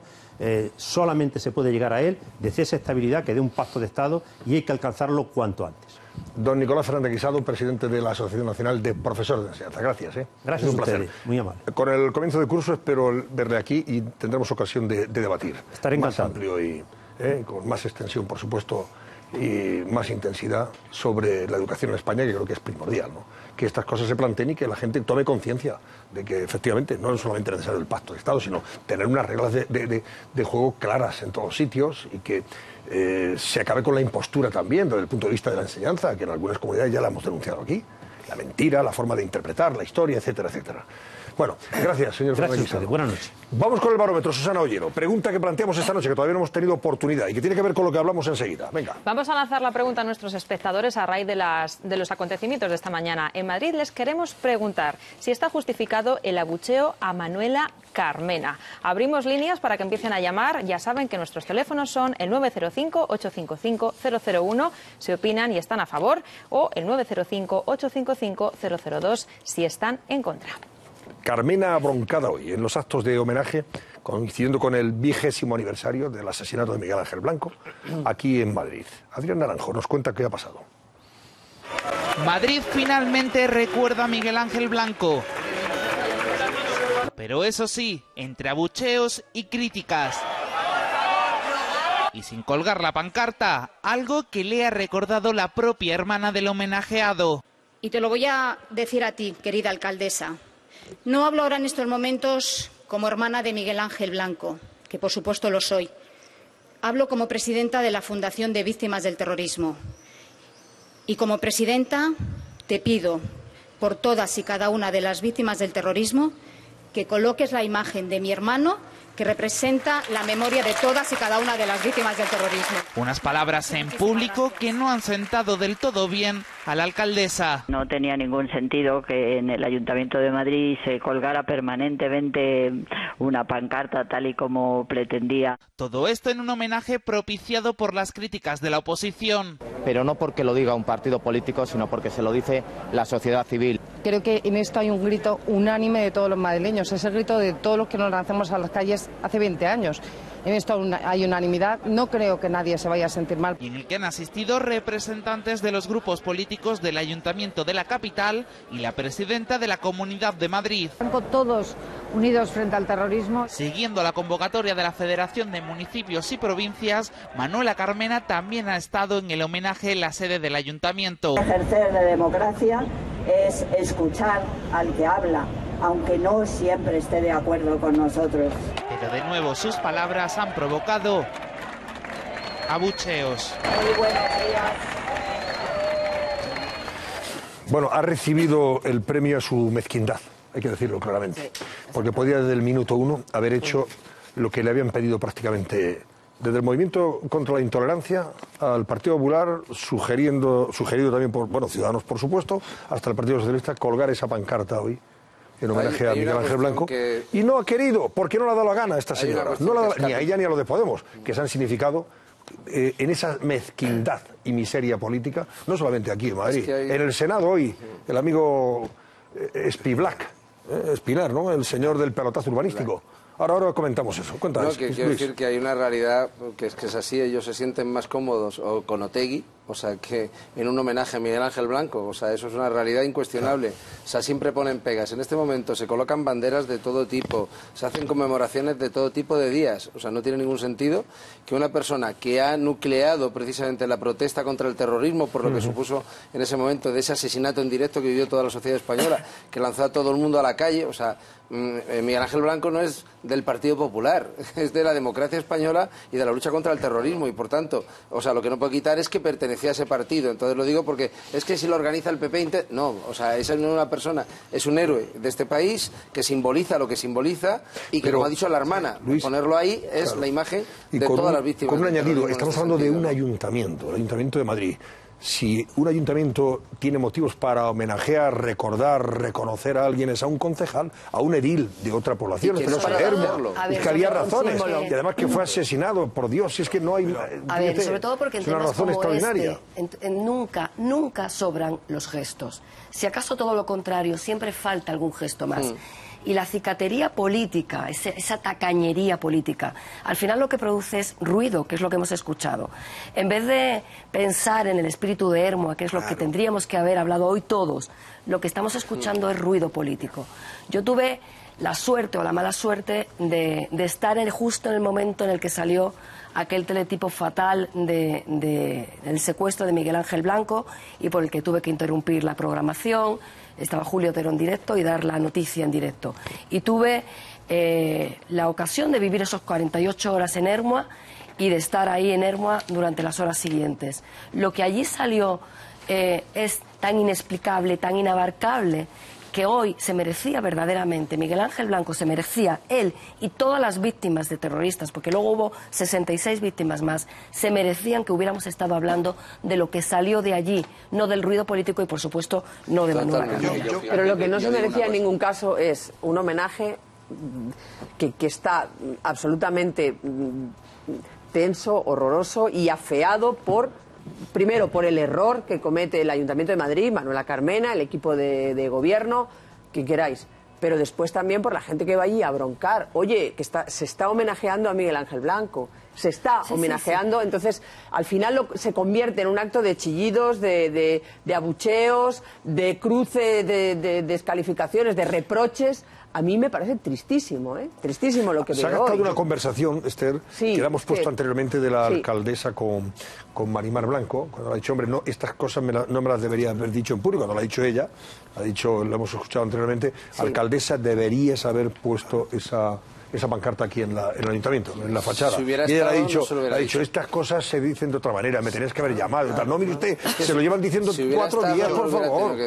solamente se puede llegar a él desde esa estabilidad que dé un pacto de Estado y hay que alcanzarlo cuanto antes. Don Nicolás Fernández Guisado, presidente de la Asociación Nacional de Profesores de Enseñanza. Gracias. Gracias a ustedes, muy amable. Con el comienzo del curso espero verle aquí y tendremos ocasión de debatir. Estaré encantado. Más amplio y con más extensión, por supuesto, más intensidad sobre la educación en España, que creo que es primordial, ¿no? Que estas cosas se planteen y que la gente tome conciencia de que efectivamente no es solamente necesario el pacto de Estado, sino tener unas reglas de juego claras en todos sitios y que se acabe con la impostura también desde el punto de vista de la enseñanza, que en algunas comunidades ya la hemos denunciado aquí. La mentira, la forma de interpretar la historia, etcétera, etcétera. Bueno, gracias, señor Fernández. Buenas noches. Vamos con el barómetro, Susana Ollero. Pregunta que planteamos esta noche, que todavía no hemos tenido oportunidad y que tiene que ver con lo que hablamos enseguida. Venga. Vamos a lanzar la pregunta a nuestros espectadores a raíz de los acontecimientos de esta mañana. En Madrid les queremos preguntar si está justificado el abucheo a Manuela Carmena. Abrimos líneas para que empiecen a llamar. Ya saben que nuestros teléfonos son el 905-855-001 si opinan y están a favor, o el 905-855-002 si están en contra. Carmena broncada hoy en los actos de homenaje, coincidiendo con el 20º aniversario del asesinato de Miguel Ángel Blanco, aquí en Madrid. Adrián Naranjo nos cuenta qué ha pasado. Madrid finalmente recuerda a Miguel Ángel Blanco. Pero eso sí, entre abucheos y críticas. Y sin colgar la pancarta, algo que le ha recordado la propia hermana del homenajeado. Y te lo voy a decir a ti, querida alcaldesa. No hablo ahora en estos momentos como hermana de Miguel Ángel Blanco, que por supuesto lo soy. Hablo como presidenta de la Fundación de Víctimas del Terrorismo. Y como presidenta te pido, por todas y cada una de las víctimas del terrorismo, que coloques la imagen de mi hermano, que representa la memoria de todas y cada una de las víctimas del terrorismo. Unas palabras en público que no han sentado del todo bien a la alcaldesa. No tenía ningún sentido que en el Ayuntamiento de Madrid se colgara permanentemente una pancarta tal y como pretendía. Todo esto en un homenaje propiciado por las críticas de la oposición. Pero no porque lo diga un partido político, sino porque se lo dice la sociedad civil. Creo que en esto hay un grito unánime de todos los madrileños, es el grito de todos los que nos lanzamos a las calles hace 20 años. En esto hay unanimidad, no creo que nadie se vaya a sentir mal. Y en el que han asistido representantes de los grupos políticos del Ayuntamiento de la capital y la presidenta de la Comunidad de Madrid. Todos unidos frente al terrorismo. Siguiendo la convocatoria de la Federación de Municipios y Provincias, Manuela Carmena también ha estado en el homenaje en la sede del Ayuntamiento. Ejercer de democracia es escuchar al que habla, aunque no siempre esté de acuerdo con nosotros. Pero de nuevo sus palabras han provocado abucheos. Muy buenos días. Bueno, ha recibido el premio a su mezquindad, hay que decirlo claramente, porque podía desde el minuto 1 haber hecho lo que le habían pedido prácticamente desde el Movimiento contra la Intolerancia al Partido Popular, sugerido también por Ciudadanos, por supuesto, hasta el Partido Socialista, colgar esa pancarta hoy en homenaje a Miguel Ángel Blanco, y no ha querido, porque no le ha dado la gana a esta señora, no la ni a ella ni a los de Podemos, que se han significado en esa mezquindad y miseria política, no solamente aquí en Madrid, en el Senado hoy, el amigo Espinar, ¿no?, el señor del pelotazo urbanístico. Ahora comentamos eso. Cuéntanos. No, quiero decir que hay una realidad que es así, ellos se sienten más cómodos o con Otegi, o sea, que en un homenaje a Miguel Ángel Blanco, o sea, eso es una realidad incuestionable. O sea, siempre ponen pegas. En este momento se colocan banderas de todo tipo, se hacen conmemoraciones de todo tipo de días. O sea, no tiene ningún sentido que una persona que ha nucleado precisamente la protesta contra el terrorismo, por lo que supuso en ese momento de ese asesinato en directo que vivió toda la sociedad española, que lanzó a todo el mundo a la calle, o sea, Miguel Ángel Blanco no es del Partido Popular, es de la democracia española y de la lucha contra el terrorismo, y por tanto, o sea, lo que no puedo quitar es que pertenecía a ese partido. Entonces lo digo porque es que si lo organiza el PP, no, o sea, esa no es una persona, es un héroe de este país que simboliza lo que simboliza y que, como ha dicho la hermana, Luis, ponerlo ahí es la imagen de todas las víctimas. Con un añadido, estamos hablando de un ayuntamiento, el Ayuntamiento de Madrid. Si un ayuntamiento tiene motivos para homenajear, recordar, reconocer a alguien, es a un concejal, a un edil de otra población, es que había razones, y además que fue asesinado, por Dios, si es que no hay... A ver, sobre todo porque en temas como extraordinaria. nunca sobran los gestos. Si acaso todo lo contrario, siempre falta algún gesto más. Y la cicatería política, esa tacañería política, al final lo que produce es ruido, que es lo que hemos escuchado. En vez de pensar en el espíritu de Hermoa, que es lo que tendríamos que haber hablado hoy todos, lo que estamos escuchando es ruido político. Yo tuve la suerte o la mala suerte de estar justo en el momento en el que salió aquel teletipo fatal del secuestro de Miguel Ángel Blanco y por el que tuve que interrumpir la programación. Estaba Julio Otero en directo y dar la noticia en directo. Y tuve la ocasión de vivir esos 48 horas en Ermua y de estar ahí en Ermua durante las horas siguientes. Lo que allí salió es tan inexplicable, tan inabarcable, que hoy se merecía verdaderamente, Miguel Ángel Blanco se merecía, él y todas las víctimas de terroristas, porque luego hubo 66 víctimas más, se merecían que hubiéramos estado hablando de lo que salió de allí, no del ruido político y, por supuesto, no de Manuela Carmena. Pero lo que no se merecía en ningún caso es un homenaje que está absolutamente tenso, horroroso y afeado primero por el error que comete el Ayuntamiento de Madrid, Manuela Carmena, el equipo de gobierno, quien queráis, pero después también por la gente que va allí a broncar. Oye, que se está homenajeando a Miguel Ángel Blanco, se está homenajeando, entonces al final se convierte en un acto de chillidos, de abucheos, de cruce de descalificaciones, de reproches. A mí me parece tristísimo, tristísimo lo que veo hoy. Se ha gastado una conversación, Esther, que la hemos puesto anteriormente de la alcaldesa con Marimar Blanco, cuando le ha dicho, hombre, no, estas cosas no me las debería haber dicho en público, cuando lo ha dicho ella, lo hemos escuchado anteriormente, alcaldesa, deberías haber puesto esa pancarta aquí en el ayuntamiento, en la fachada. Si y ella le ha dicho, estas cosas se dicen de otra manera, me tenías que haber llamado y tal. No, mire usted, se lo llevan diciendo 4 días, por favor.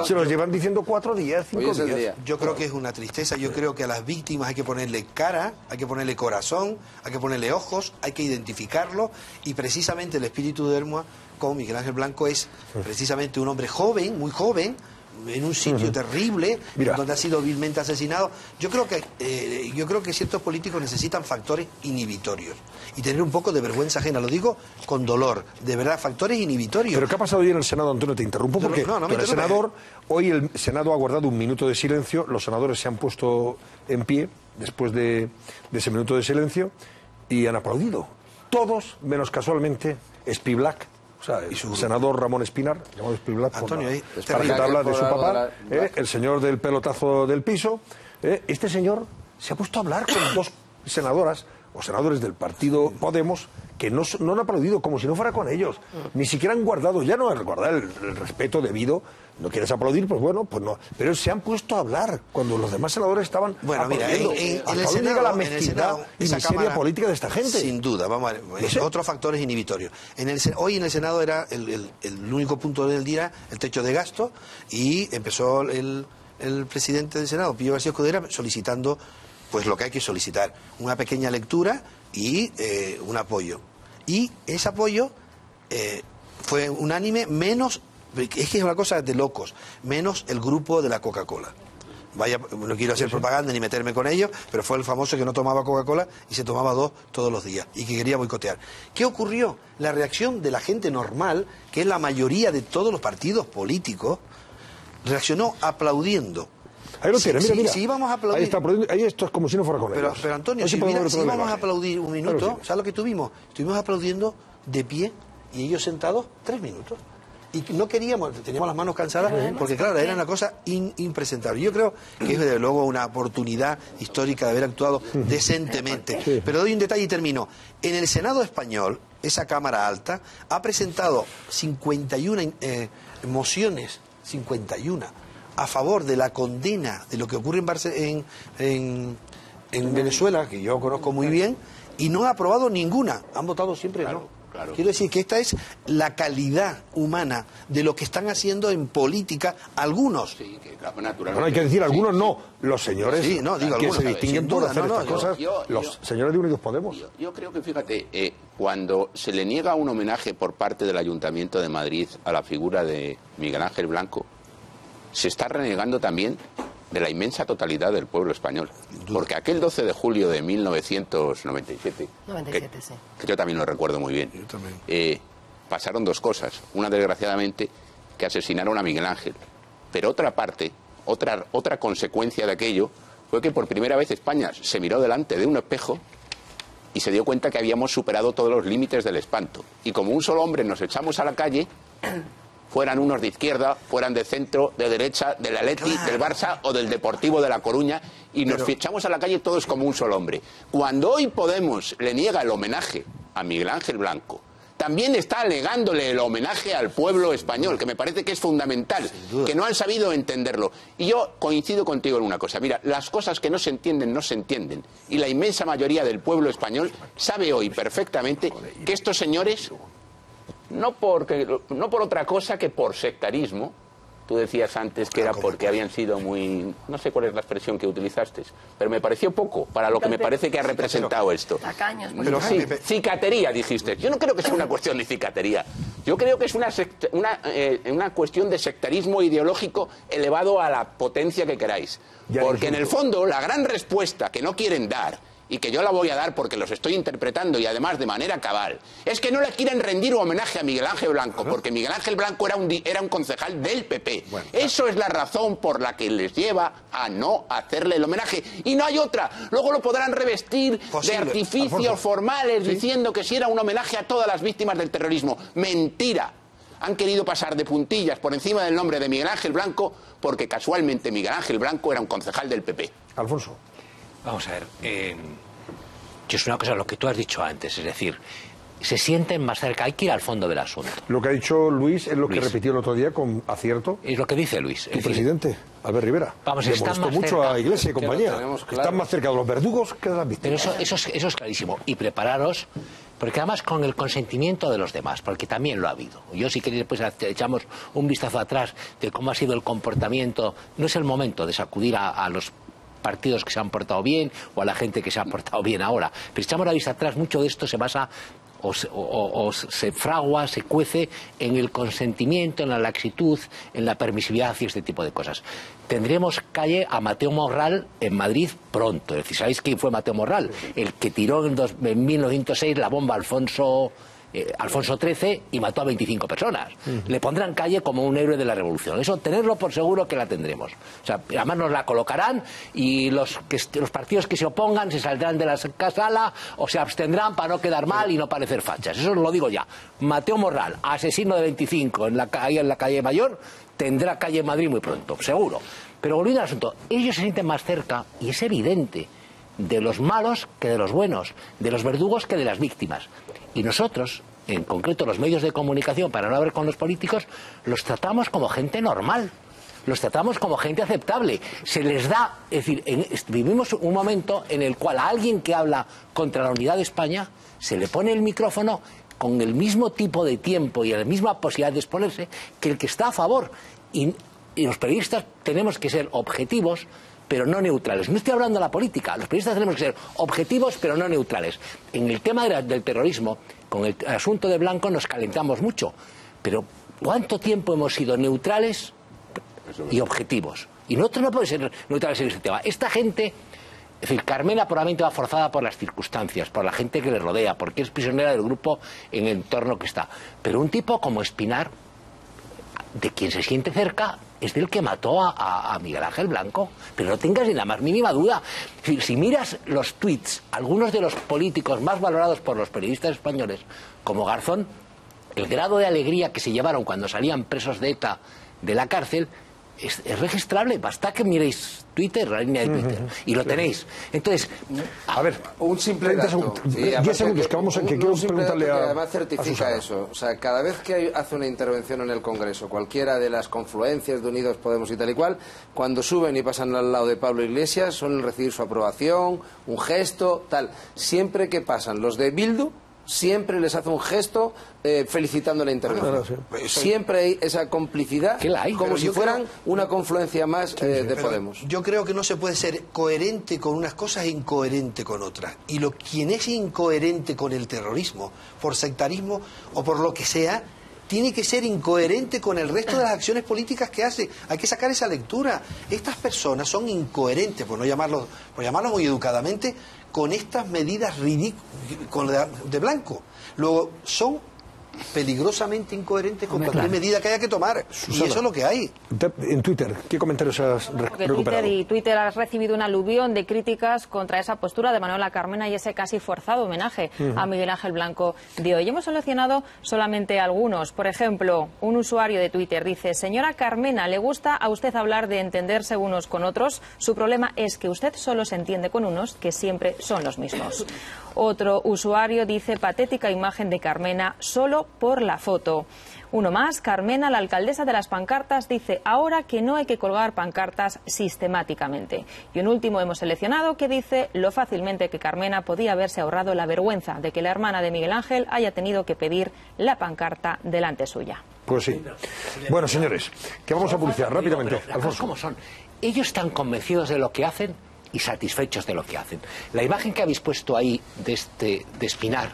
Se los llevan diciendo 4 días, 5 días. Yo creo que es una tristeza, yo creo que a las víctimas hay que ponerle cara, hay que ponerle corazón, hay que ponerle ojos, hay que identificarlo, y precisamente el espíritu de Ermua con Miguel Ángel Blanco es precisamente un hombre joven, muy joven, en un sitio terrible, donde ha sido vilmente asesinado. Yo creo que ciertos políticos necesitan factores inhibitorios y tener un poco de vergüenza ajena, lo digo con dolor, de verdad, factores inhibitorios. ¿Pero qué ha pasado hoy en el Senado, Antonio? Te interrumpo porque hoy el Senado ha guardado un minuto de silencio, los senadores se han puesto en pie después de ese minuto de silencio y han aplaudido. Todos, menos casualmente, Spivak. O sea, el senador Ramón Espinar, llamado Spivak por la tarjeta habla de su papá, el señor del pelotazo del piso. Este señor se ha puesto a hablar con 2 senadoras o senadores del partido Podemos que no han aplaudido, como si no fuera con ellos. Ni siquiera han guardado, ya no han guardado el respeto debido. No quieres aplaudir, pues bueno, pues no. Pero se han puesto a hablar cuando los demás senadores estaban aplaudiendo. En el Senado, la mezquindad y miseria política de esta gente. Sin duda, vamos a ver, otros factores inhibitorios. Hoy en el Senado era el único punto del día el techo de gasto, y empezó el presidente del Senado, Pío García Escudera, solicitando pues lo que hay que solicitar, una pequeña lectura y un apoyo. Y ese apoyo fue unánime, menos, es que es una cosa de locos, menos el grupo de la Coca-Cola. Vaya, no quiero hacer propaganda ni meterme con ellos, pero fue el famoso que no tomaba Coca-Cola y se tomaba 2 todos los días y que quería boicotear. ¿Qué ocurrió? La reacción de la gente normal, que es la mayoría de todos los partidos políticos, reaccionó aplaudiendo. Ahí lo tiene, mira. Si íbamos a aplaudir... Ahí esto es como si no fuera con ellos. Pero Antonio, si íbamos a aplaudir un minuto, ¿sabes lo que tuvimos? Estuvimos aplaudiendo de pie y ellos sentados 3 minutos. Y no queríamos, teníamos las manos cansadas, porque claro, era una cosa impresentable. Yo creo que es desde luego una oportunidad histórica de haber actuado decentemente. Pero doy un detalle y termino. En el Senado español, esa Cámara Alta ha presentado 51 mociones, 51, a favor de la condena de lo que ocurre en Venezuela, que yo conozco muy bien, y no ha aprobado ninguna. Han votado siempre no. Claro. Quiero decir que esta es la calidad humana de lo que están haciendo en política algunos. Sí, que naturalmente. Bueno, hay que decir algunos no, los señores digo que algunos, se distinguen por hacer estas cosas, los señores de Unidos Podemos. Yo creo que, fíjate, cuando se le niega un homenaje por parte del Ayuntamiento de Madrid a la figura de Miguel Ángel Blanco, se está renegando también de la inmensa totalidad del pueblo español. Porque aquel 12 de julio de 1997, que yo también lo recuerdo muy bien, pasaron 2 cosas. Una, desgraciadamente, que asesinaron a Miguel Ángel. Pero otra parte, otra consecuencia de aquello, fue que por primera vez España se miró delante de un espejo y se dio cuenta que habíamos superado todos los límites del espanto. Y como un solo hombre nos echamos a la calle fueran unos de izquierda, fueran de centro, de derecha, del Atleti, del Barça o del Deportivo de La Coruña, y nos echamos a la calle todos como un solo hombre. Cuando hoy Podemos le niega el homenaje a Miguel Ángel Blanco, también está negándole el homenaje al pueblo español, que me parece que es fundamental, que no han sabido entenderlo. Y yo coincido contigo en una cosa. Mira, las cosas que no se entienden, no se entienden. Y la inmensa mayoría del pueblo español sabe hoy perfectamente que estos señores, no por otra cosa que por sectarismo. Tú decías antes que era porque habían sido muy... No sé cuál es la expresión que utilizaste, pero me pareció poco para lo que me parece que ha representado esto. Tacaños, pero sí, cicatería, dijiste. Yo no creo que sea una cuestión de cicatería. Yo creo que es una cuestión de sectarismo ideológico elevado a la potencia que queráis. Porque en el fondo, la gran respuesta que no quieren dar, y que yo la voy a dar porque los estoy interpretando y además de manera cabal, es que no le quieren rendir un homenaje a Miguel Ángel Blanco, porque Miguel Ángel Blanco era un concejal del PP. Bueno, eso es la razón por la que les lleva a no hacerle el homenaje. Y no hay otra. Luego lo podrán revestir de artificios formales, diciendo que si era un homenaje a todas las víctimas del terrorismo. Mentira. Han querido pasar de puntillas por encima del nombre de Miguel Ángel Blanco porque casualmente Miguel Ángel Blanco era un concejal del PP. Alfonso. Vamos a ver, que es una cosa lo que tú has dicho antes, es decir, se sienten más cerca, hay que ir al fondo del asunto. Lo que ha dicho Luis es lo que repitió el otro día con acierto. Es lo que dice Luis. El presidente, Albert Rivera. Vamos, le molestó mucho a Iglesia y compañía. Claro. Están más cerca de los verdugos que de las víctimas. Pero eso es clarísimo. Y prepararos, porque además con el consentimiento de los demás, porque también lo ha habido. Yo si queréis pues echamos un vistazo atrás de cómo ha sido el comportamiento. No es el momento de sacudir a los partidos que se han portado bien o a la gente que se ha portado bien ahora. Pero echamos la vista atrás, mucho de esto se basa o se fragua, se cuece en el consentimiento, en la laxitud, en la permisividad y este tipo de cosas. Tendremos calle a Mateo Morral en Madrid pronto. Es decir, ¿sabéis quién fue Mateo Morral? El que tiró en 1906 la bomba Alfonso XIII y mató a 25 personas. Le pondrán calle como un héroe de la revolución. Eso, tenerlo por seguro que la tendremos. O sea, además nos la colocarán y los partidos que se opongan se saldrán de la sala o se abstendrán para no quedar mal y no parecer fachas. Eso os lo digo ya. Mateo Morral, asesino de 25 en la calle Mayor, tendrá calle en Madrid muy pronto, seguro. Pero volviendo al asunto, ellos se sienten más cerca, y es evidente, de los malos que de los buenos, de los verdugos que de las víctimas. Y nosotros, en concreto los medios de comunicación, para no hablar con los políticos, los tratamos como gente normal, los tratamos como gente aceptable. Se les da, es decir, vivimos un momento en el cual a alguien que habla contra la unidad de España se le pone el micrófono con el mismo tipo de tiempo y la misma posibilidad de exponerse que el que está a favor. Y los periodistas tenemos que ser objetivos, pero no neutrales. No estoy hablando de la política. Los periodistas tenemos que ser objetivos, pero no neutrales. En el tema del terrorismo, con el asunto de Blanco nos calentamos mucho. Pero ¿cuánto tiempo hemos sido neutrales y objetivos? Y nosotros no podemos ser neutrales en este tema. Esta gente, es decir, Carmena probablemente va forzada por las circunstancias, por la gente que le rodea, porque es prisionera del grupo en el entorno que está. Pero un tipo como Espinar, de quien se siente cerca, es del que mató a Miguel Ángel Blanco. Pero no tengas ni la más mínima duda. Si miras los tweets, algunos de los políticos más valorados por los periodistas españoles, como Garzón, el grado de alegría que se llevaron cuando salían presos de ETA de la cárcel es registrable. Basta que miréis Twitter, la línea de Twitter, y lo tenéis. Entonces, a ver, un simple dato. 10 segundos, que quiero preguntarle a... Además certifica eso. O sea, cada vez que hace una intervención en el Congreso, cualquiera de las confluencias de Unidos Podemos y tal y cual, cuando suben y pasan al lado de Pablo Iglesias, suelen recibir su aprobación, un gesto, tal. Siempre que pasan los de Bildu, siempre les hace un gesto felicitando la intervención. Siempre hay esa complicidad, como si fueran una confluencia más de Podemos. Yo creo que no se puede ser coherente con unas cosas e incoherente con otras. Y quien es incoherente con el terrorismo, por sectarismo o por lo que sea, tiene que ser incoherente con el resto de las acciones políticas que hace. Hay que sacar esa lectura. Estas personas son incoherentes, por llamarlo muy educadamente, con estas medidas ridículas de Blanco. Luego, son peligrosamente incoherentes con cualquier medida que haya que tomar. Susana, y eso es lo que hay. En Twitter, ¿qué comentarios has recuperado? Twitter ha recibido un aluvión de críticas contra esa postura de Manuela Carmena y ese casi forzado homenaje a Miguel Ángel Blanco de hoy. Hemos seleccionado solamente algunos. Por ejemplo, un usuario de Twitter dice: señora Carmena, ¿le gusta a usted hablar de entenderse unos con otros? Su problema es que usted solo se entiende con unos que siempre son los mismos. Otro usuario dice: patética imagen de Carmena solo por la foto. Uno más, Carmena, la alcaldesa de las pancartas, dice ahora que no hay que colgar pancartas sistemáticamente. Y un último hemos seleccionado que dice lo fácilmente que Carmena podía haberse ahorrado la vergüenza de que la hermana de Miguel Ángel haya tenido que pedir la pancarta delante suya. Pues sí. Bueno, señores, que vamos a publicar rápidamente. Alfonso, ¿cómo son? Ellos están convencidos de lo que hacen y satisfechos de lo que hacen. La imagen que habéis puesto ahí de Espinar,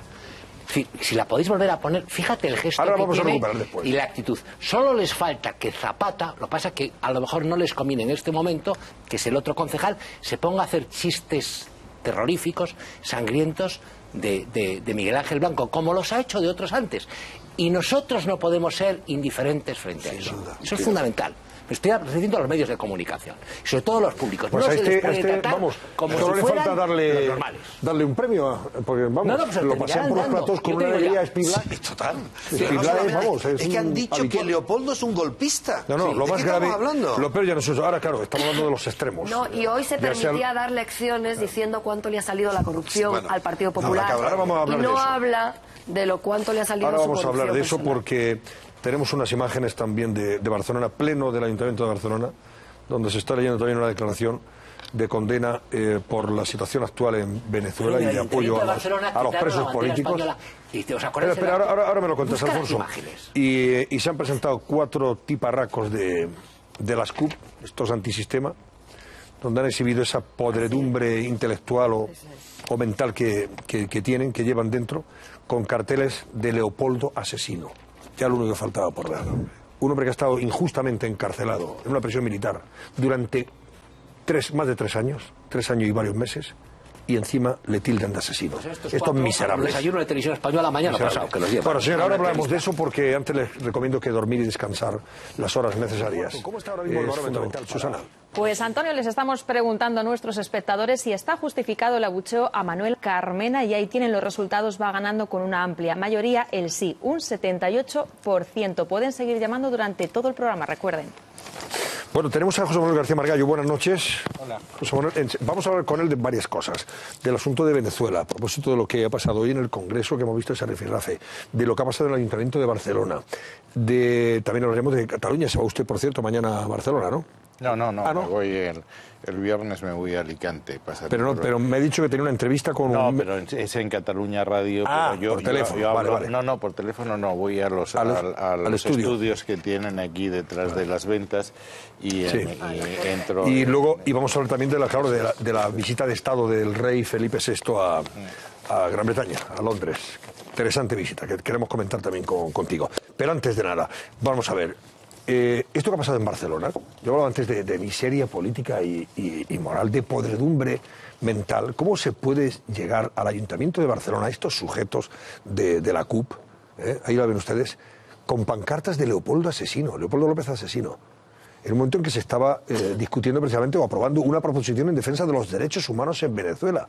si la podéis volver a poner, fíjate el gesto que tiene y la actitud. Solo les falta que Zapata, lo que pasa que a lo mejor no les conviene en este momento, que es el otro concejal, se ponga a hacer chistes terroríficos, sangrientos de Miguel Ángel Blanco, como los ha hecho de otros antes. Y nosotros no podemos ser indiferentes frente a eso. Eso es fundamental. Me estoy refiriendo a los medios de comunicación, sobre todo los públicos. Pues no se les puede tratar vamos, como solo si le falta fueran los normales. darle un premio, porque vamos, pues lo pasean por los platos con una alegría Espibla. Sí, total. Es que han dicho que Leopoldo es un golpista. No, lo más grave, lo peor ya no es eso. Ahora, claro, estamos hablando de los extremos. No, y hoy se permitía dar lecciones diciendo cuánto le ha salido la corrupción al Partido Popular. Ahora vamos a hablar y no de eso. habla de lo cuánto le ha salido ahora su vamos a hablar de eso personal. porque tenemos unas imágenes también de Barcelona, pleno del Ayuntamiento de Barcelona, donde se está leyendo también una declaración de condena por la situación actual en Venezuela y de apoyo a los presos políticos. Espera, ahora me lo cuentas, Alfonso. Y se han presentado 4 tiparracos de las CUP, estos antisistema, donde han exhibido esa podredumbre intelectual o mental que tienen, que llevan dentro, con carteles de Leopoldo asesino. Ya lo único que faltaba por ver. Un hombre que ha estado injustamente encarcelado en una prisión militar durante más de 3 años, 3 años y varios meses, y encima le tildan de asesino. Pues estos miserables. Desayuno de Televisión Española mañana pasado, que los lleva. Bueno, señor, ahora hablamos de eso porque antes les recomiendo que dormir y descansar las horas necesarias. ¿Cómo está ahora mismo el barómetro, Susana? Pues, Antonio, les estamos preguntando a nuestros espectadores si está justificado el abucheo a Manuel Carmena, y ahí tienen los resultados, va ganando con una amplia mayoría el sí, un 78%. Pueden seguir llamando durante todo el programa, recuerden. Bueno, tenemos a José Manuel García Margallo. Buenas noches. Hola. José Manuel, vamos a hablar con él de varias cosas. Del asunto de Venezuela, a propósito de lo que ha pasado hoy en el Congreso, que hemos visto ese rifirrafe, de lo que ha pasado en el Ayuntamiento de Barcelona. También hablaremos de Cataluña. Se va usted, por cierto, mañana a Barcelona, ¿no? No, ¿no? me voy el viernes me voy a Alicante. Pero me ha dicho que tenía una entrevista con pero es en Cataluña Radio. Pero yo, por teléfono. Yo hablo, vale. No, por teléfono no. Voy a los estudios que tienen aquí detrás de las ventas y entro. Y luego vamos a hablar también de la visita de Estado del rey Felipe VI a Gran Bretaña, a Londres. Interesante visita que queremos comentar también contigo. Pero antes de nada, vamos a ver. Esto que ha pasado en Barcelona, yo hablaba antes de miseria política y moral, de podredumbre mental. ¿Cómo se puede llegar al Ayuntamiento de Barcelona, a estos sujetos de la CUP, ahí lo ven ustedes, con pancartas de Leopoldo asesino, Leopoldo López asesino? En un momento en que se estaba discutiendo precisamente o aprobando una proposición en defensa de los derechos humanos en Venezuela.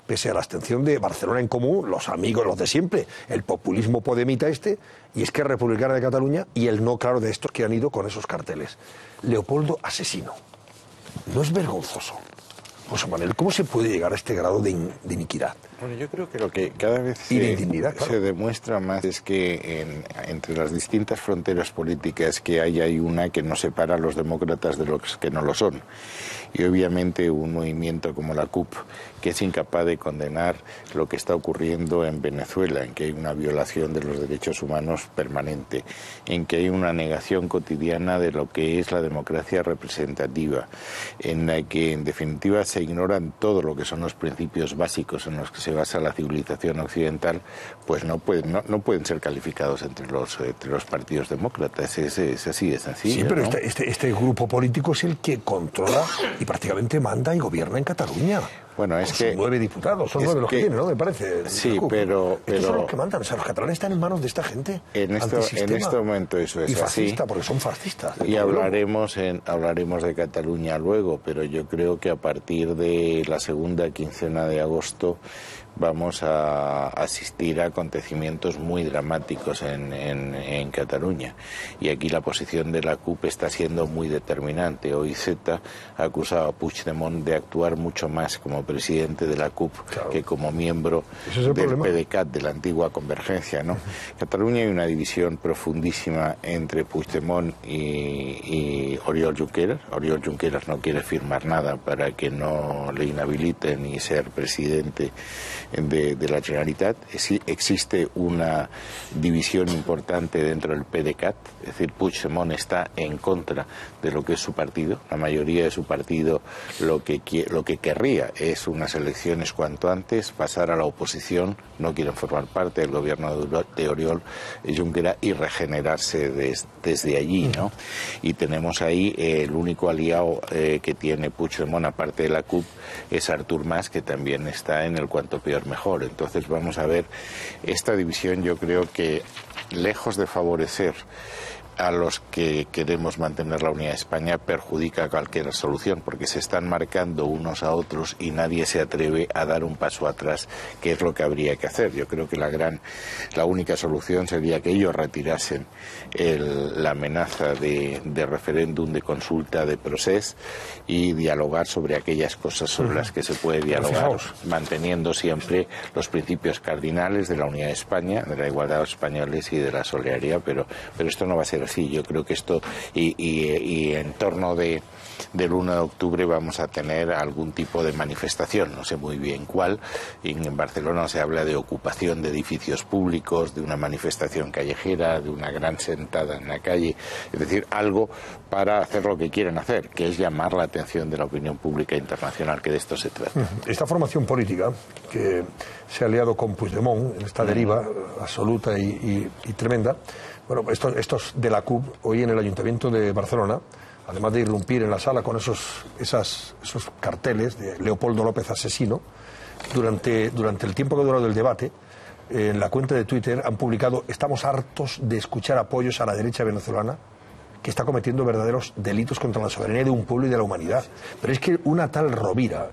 Pese a la abstención de Barcelona en Comú, los amigos, los de siempre, el populismo podemita y Esquerra Republicana de Cataluña, y el no, claro, de estos que han ido con esos carteles. Leopoldo asesino. ¿No es vergonzoso? José Manuel, ¿cómo se puede llegar a este grado de iniquidad? Bueno, yo creo que lo que cada vez se demuestra más es que entre las distintas fronteras políticas que hay una que nos separa a los demócratas de los que no lo son. Y obviamente un movimiento como la CUP, que es incapaz de condenar lo que está ocurriendo en Venezuela, en que hay una violación de los derechos humanos permanente, en que hay una negación cotidiana de lo que es la democracia representativa, en la que en definitiva se ignoran todo lo que son los principios básicos en los que se basa la civilización occidental, pues no pueden ser calificados entre los partidos demócratas. Es así de sencillo. Sí, pero ¿no? este grupo político es el que controla y prácticamente manda y gobierna en Cataluña. Bueno, es son 9 diputados, son 9 los que tienen, ¿no? Me parece. Sí, pero... Estos son los que mandan, o sea, los catalanes están en manos de esta gente. En este momento eso es y fascista, así. Porque son fascistas. Y hablaremos de Cataluña luego, pero yo creo que a partir de la segunda quincena de agosto vamos a asistir a acontecimientos muy dramáticos en Cataluña. Y aquí la posición de la CUP está siendo muy determinante. Hoy Z ha acusado a Puigdemont de actuar mucho más como presidente de la CUP que como miembro del PDeCAT, de la antigua Convergencia, ¿no? En Cataluña hay una división profundísima entre Puigdemont y Oriol Junqueras. Oriol Junqueras no quiere firmar nada para que no le inhabiliten y ser presidente de la Generalitat. Existe una división importante dentro del PDeCAT, es decir, Puigdemont está en contra de lo que es su partido. La mayoría de su partido lo que querría es unas elecciones cuanto antes, pasar a la oposición, no quieren formar parte del gobierno de Oriol Junqueras y regenerarse desde allí, ¿no? Y tenemos ahí el único aliado que tiene Puigdemont, aparte de la CUP, es Artur Mas, que también está en el cuanto peor mejor. Entonces vamos a ver, esta división yo creo que lejos de favorecer a los que queremos mantener la unidad de España, perjudica cualquier solución, porque se están marcando unos a otros y nadie se atreve a dar un paso atrás, que es lo que habría que hacer. Yo creo que la única solución sería que ellos retirasen la amenaza de referéndum, de consulta, de proceso, y dialogar sobre aquellas cosas sobre las que se puede dialogar, manteniendo siempre los principios cardinales de la unidad de España, de la igualdad de los españoles y de la solidaridad, pero esto no va a ser así. Yo creo que esto y en torno del 1 de octubre vamos a tener algún tipo de manifestación, no sé muy bien cuál. En Barcelona se habla de ocupación de edificios públicos, de una manifestación callejera, de una gran sentada en la calle, es decir, algo para hacer lo que quieren hacer, que es llamar la atención de la opinión pública internacional, que de esto se trata. Esta formación política que se ha aliado con Puigdemont en esta deriva absoluta y tremenda. Bueno, estos de la CUP, hoy en el Ayuntamiento de Barcelona, además de irrumpir en la sala con esos carteles de Leopoldo López asesino, durante el tiempo que ha durado el debate, en la cuenta de Twitter han publicado: estamos hartos de escuchar apoyos a la derecha venezolana que está cometiendo verdaderos delitos contra la soberanía de un pueblo y de la humanidad. Pero es que una tal Rovira,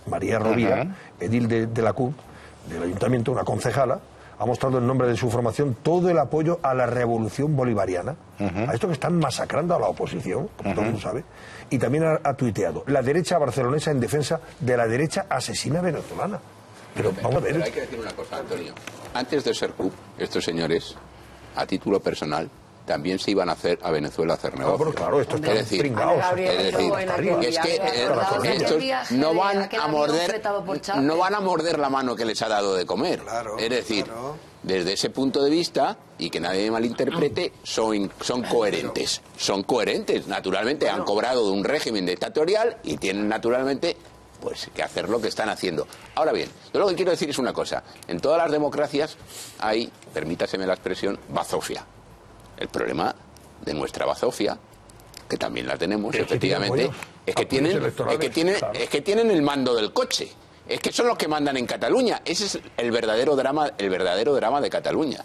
María Rovira, edil de la CUP, del Ayuntamiento, una concejala, ha mostrado en nombre de su formación todo el apoyo a la revolución bolivariana, a esto que están masacrando a la oposición, como todo el mundo sabe, y también ha tuiteado: la derecha barcelonesa en defensa de la derecha asesina venezolana. Pero vamos a ver. Pero hay que decir una cosa, Antonio. Antes de ser CUP, estos señores, a título personal, también se iban a hacer a Venezuela a hacer negocio. Claro, esto está pringados. Es que estos no van a morder la mano que les ha dado de comer. Es decir, desde ese punto de vista, y que nadie me malinterprete, son coherentes. Son coherentes. Naturalmente han cobrado de un régimen dictatorial y tienen naturalmente pues que hacer lo que están haciendo. Ahora bien, yo lo que quiero decir es una cosa. En todas las democracias hay, permítaseme la expresión, bazofia. El problema de nuestra bazofia, que también la tenemos, efectivamente, es que tienen el mando del coche. Es que son los que mandan en Cataluña. Ese es el verdadero drama de Cataluña.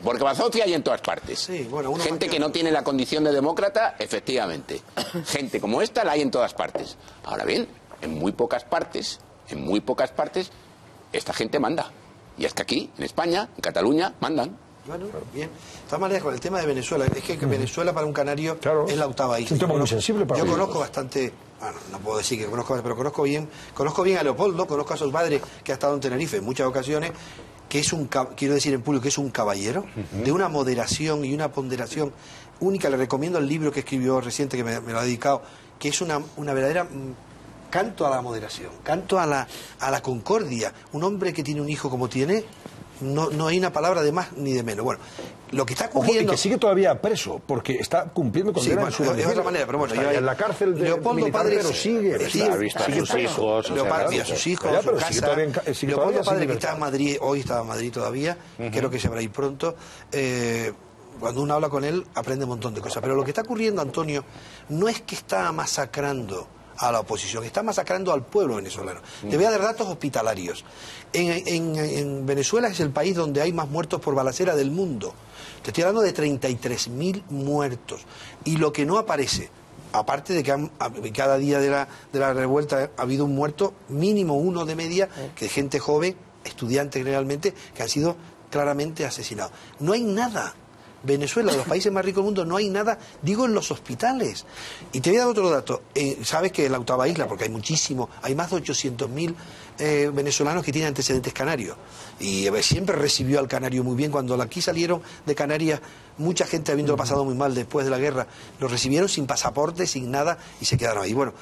Porque bazofia hay en todas partes. Sí, bueno, gente que no tiene la condición de demócrata, efectivamente. Gente como esta la hay en todas partes. Ahora bien, en muy pocas partes, esta gente manda. Y es que aquí, en España, en Cataluña, mandan. Bueno, bien. De todas maneras, con el tema de Venezuela, es que Venezuela para un canario es la octava isla. Es un tema muy sensible para Yo conozco bastante, bueno, no puedo decir que conozco, pero conozco bien a Leopoldo, conozco a su padre, que ha estado en Tenerife en muchas ocasiones, que es quiero decir en público, que es un caballero, de una moderación y una ponderación única. Le recomiendo el libro que escribió reciente, que me lo ha dedicado, que es una verdadera canto a la moderación, canto a la concordia. Un hombre que tiene un hijo como tiene, no hay una palabra de más ni de menos. Bueno, lo que está ocurriendo... y que sigue todavía preso, porque está cumpliendo condena en su de otra manera, pero bueno, en la cárcel de Leopoldo Padre sigue ha visto a sus hijos, a sus hijos, a su casa. Leopoldo Padre, que está en Madrid, hoy está en Madrid todavía, creo que se habrá ir pronto. Cuando uno habla con él, aprende un montón de cosas. Pero lo que está ocurriendo, Antonio, no es que está masacrando a la oposición, está masacrando al pueblo venezolano. Te voy a dar datos hospitalarios. En Venezuela es el país donde hay más muertos por balacera del mundo. Te estoy hablando de 33.000 muertos. Y lo que no aparece, aparte de que cada día de la revuelta ha habido un muerto, mínimo uno de media, que es gente joven, estudiantes generalmente, que han sido claramente asesinados. No hay nada. Venezuela, de los países más ricos del mundo, no hay nada, digo, en los hospitales. Y te voy a dar otro dato. Sabes que en la octava isla, porque hay muchísimo, hay más de 800.000 venezolanos que tienen antecedentes canarios. Y siempre recibió al canario muy bien. Cuando aquí salieron de Canarias, mucha gente habiéndolo pasado muy mal después de la guerra, los recibieron sin pasaporte, sin nada, y se quedaron ahí. Bueno,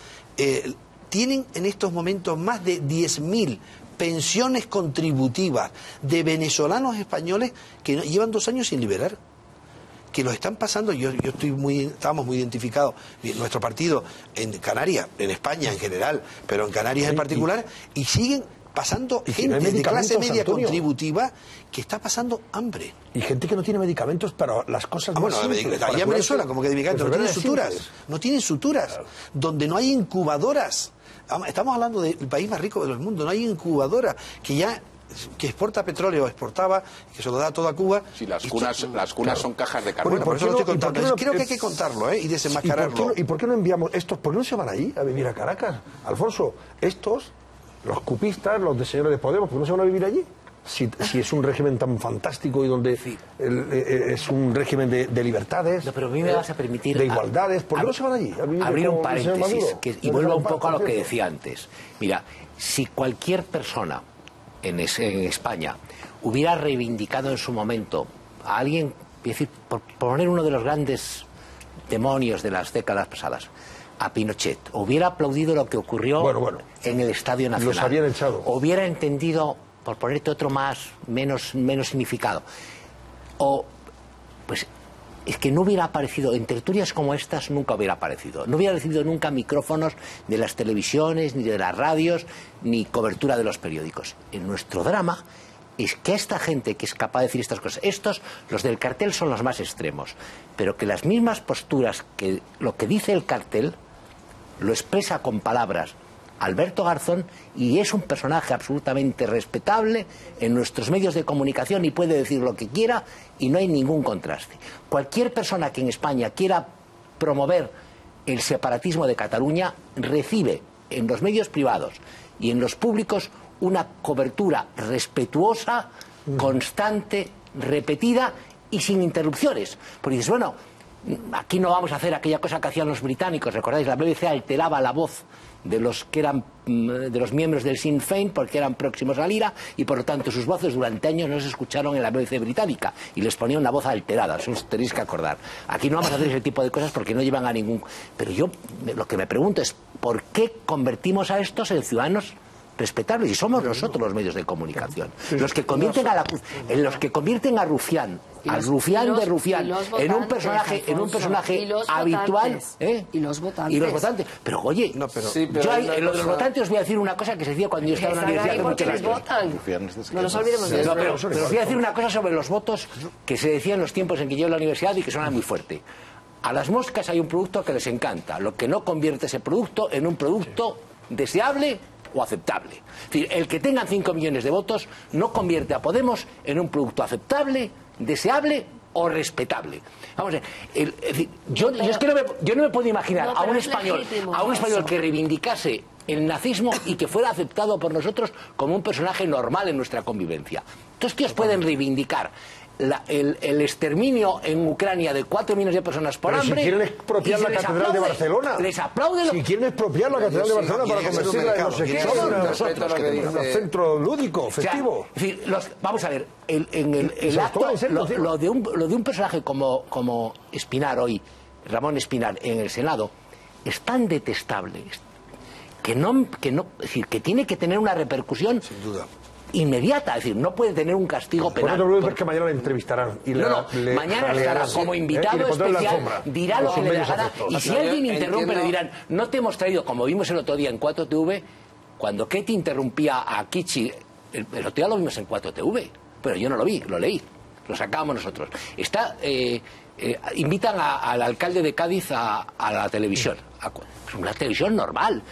tienen en estos momentos más de 10.000 pensiones contributivas de venezolanos españoles que llevan 2 años sin liberar, que los están pasando. Estamos muy identificados, nuestro partido en Canarias, en España en general, pero en Canarias en particular, y siguen pasando gente de clase media contributiva que está pasando hambre. Y gente que no tiene medicamentos para las cosas más simples. Allá en Venezuela, como que de medicamentos, no tienen suturas. No tienen suturas. Claro. Donde no hay incubadoras. Estamos hablando del país más rico del mundo. No hay incubadora que exporta petróleo, exportaba, que se lo da todo a Cuba. Sí, las cunas son cajas de carbón. Por eso lo estoy contando. Creo que hay que contarlo, y desenmascararlo. ¿Y por qué no enviamos estos? ¿Por qué no se van ahí a vivir a Caracas? Alfonso, los cupistas, los de señores de Podemos, ¿por qué no se van a vivir allí? Si es un régimen tan fantástico y donde es un régimen de libertades, pero a mí me vas a permitir de igualdades, ¿por qué no se van allí? Abrir un paréntesis y vuelvo un poco a lo que decía antes. Mira, si cualquier persona en España hubiera reivindicado en su momento a alguien, es decir, por poner uno de los grandes demonios de las décadas pasadas, a Pinochet, hubiera aplaudido lo que ocurrió en el Estadio Nacional, los habían echado, hubiera entendido, por ponerte otro menos significado, pues es que no hubiera aparecido, en tertulias como estas nunca hubiera aparecido, no hubiera recibido nunca micrófonos de las televisiones, ni de las radios, ni cobertura de los periódicos. En nuestro drama es que esta gente que es capaz de decir estas cosas, los del cartel son los más extremos, pero que las mismas posturas, que lo que dice el cartel, lo expresa con palabras Alberto Garzón, y es un personaje absolutamente respetable en nuestros medios de comunicación y puede decir lo que quiera y no hay ningún contraste. Cualquier persona que en España quiera promover el separatismo de Cataluña recibe en los medios privados y en los públicos una cobertura respetuosa, constante, repetida y sin interrupciones. Porque dices, bueno, aquí no vamos a hacer aquella cosa que hacían los británicos, ¿recordáis? La BBC alteraba la voz de los que eran de los miembros del Sinn Féin porque eran próximos al IRA y por lo tanto sus voces durante años no se escucharon en la BBC británica y les ponían una voz alterada, eso os tenéis que acordar. Aquí no vamos a hacer ese tipo de cosas porque no llevan a ningún... Pero yo lo que me pregunto es ¿por qué convertimos a estos en ciudadanos respetables? Y somos nosotros los medios de comunicación los que convierten los que convierten a Rufián, al Rufián de Rufián, en un personaje habitual, y los votantes. Pero oye, lo de los votantes os voy a decir una cosa que se decía cuando yo estaba en la universidad. Porque les votan. No nos olvidemos de eso. Pero os voy a decir una cosa sobre los votos que se decía en los tiempos en que yo en la universidad y que suena muy fuerte. A las moscas hay un producto que les encanta, lo que no convierte ese producto en un producto deseable o aceptable. Es decir, el que tengan 5 millones de votos no convierte a Podemos en un producto aceptable, deseable o respetable. Vamos a ver, yo no me puedo imaginar a un español que reivindicase el nazismo y que fuera aceptado por nosotros como un personaje normal en nuestra convivencia. Estos tíos pueden reivindicar el exterminio en Ucrania de 4 millones de personas por hambre. Si quieren expropiar la Catedral de Barcelona. Les aplaude. Si quieren expropiar la Catedral de Barcelona para convertirla en no sé qué, un centro lúdico, festivo. Es decir, vamos a ver, el acto, lo de un personaje como Espinar hoy, Ramón Espinar, en el Senado, es tan detestable que tiene que tener una repercusión. Sin duda. Inmediata, es decir, no puede tener un castigo penal. Porque mañana le entrevistarán. Mañana estará como invitado especial, dirá lo que le da gana. Y si alguien interrumpe, le dirán, no te hemos traído, como vimos el otro día en 4TV, cuando Ketty interrumpía a Kichi, el otro día lo vimos en 4TV, pero yo no lo vi, lo leí, lo sacábamos nosotros. Está invitan al alcalde de Cádiz a la televisión, una televisión normal,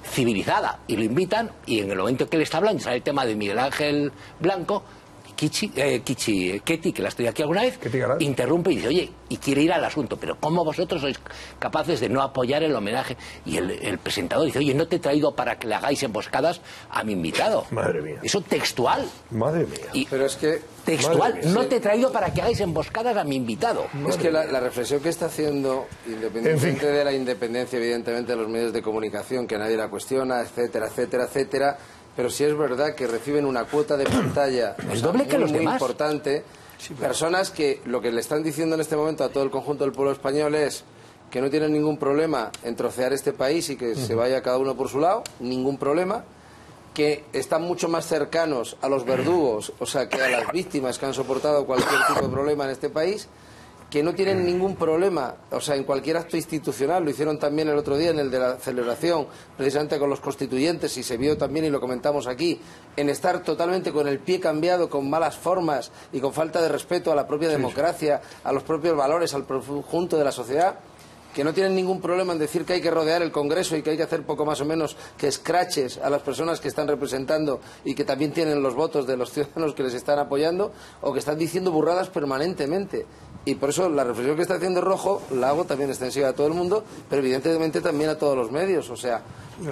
civilizada, y lo invitan, y en el momento que él está hablando sale el tema de Miguel Ángel Blanco, Ketty, que la estoy aquí alguna vez, interrumpe y dice, oye, y quiere ir al asunto, pero ¿cómo vosotros sois capaces de no apoyar el homenaje? Y el presentador dice, oye, no te he traído para que le hagáis emboscadas a mi invitado. Madre mía. Eso textual. Madre mía. Pero es que... Textual, no te he traído para que hagáis emboscadas a mi invitado. Es que la reflexión que está haciendo, independientemente de la independencia, evidentemente, de los medios de comunicación, que nadie la cuestiona, etcétera, etcétera, etcétera, pero sí es verdad que reciben una cuota de pantalla muy importante. Personas que lo que le están diciendo en este momento a todo el conjunto del pueblo español es que no tienen ningún problema en trocear este país y que se vaya cada uno por su lado, ningún problema, que están mucho más cercanos a los verdugos, o sea, que a las víctimas que han soportado cualquier tipo de problema en este país, que no tienen ningún problema, o sea, en cualquier acto institucional, lo hicieron también el otro día en el de la celebración, precisamente con los constituyentes, y se vio también, y lo comentamos aquí, en estar totalmente con el pie cambiado, con malas formas y con falta de respeto a la propia democracia, a los propios valores, al conjunto de la sociedad, que no tienen ningún problema en decir que hay que rodear el Congreso y que hay que hacer poco más o menos que escraches a las personas que están representando y que también tienen los votos de los ciudadanos que les están apoyando, o que están diciendo burradas permanentemente. Y por eso la reflexión que está haciendo Rojo la hago también extensiva a todo el mundo, pero evidentemente también a todos los medios. O sea,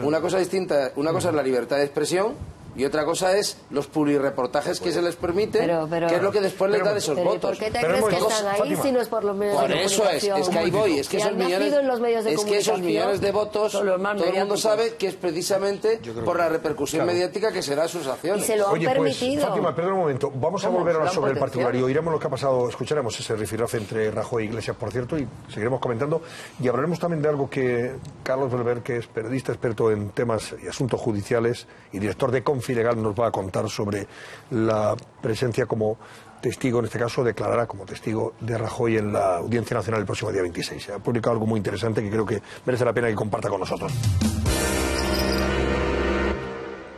una cosa distinta, una cosa es la libertad de expresión y otra cosa es los plurireportajes que se les permite, que es lo que después les dan esos votos. ¿Por qué te crees que están ahí si no es por los medios de comunicación? Por eso es que ahí voy, es que esos millones de votos, todo el mundo sabe que es precisamente por la repercusión mediática que se da a sus acciones. Y se lo han permitido. Fátima, perdón un momento, vamos a volver ahora sobre el particular y oiremos lo que ha pasado, escucharemos ese rifirrafe entre Rajoy e Iglesias, por cierto, y seguiremos comentando, y hablaremos también de algo que Carlos Belver, que es periodista experto en temas y asuntos judiciales y director de Confilegal, nos va a contar sobre la presencia como testigo, en este caso declarará como testigo de Rajoy en la Audiencia Nacional el próximo día 26. Ha publicado algo muy interesante que creo que merece la pena que comparta con nosotros.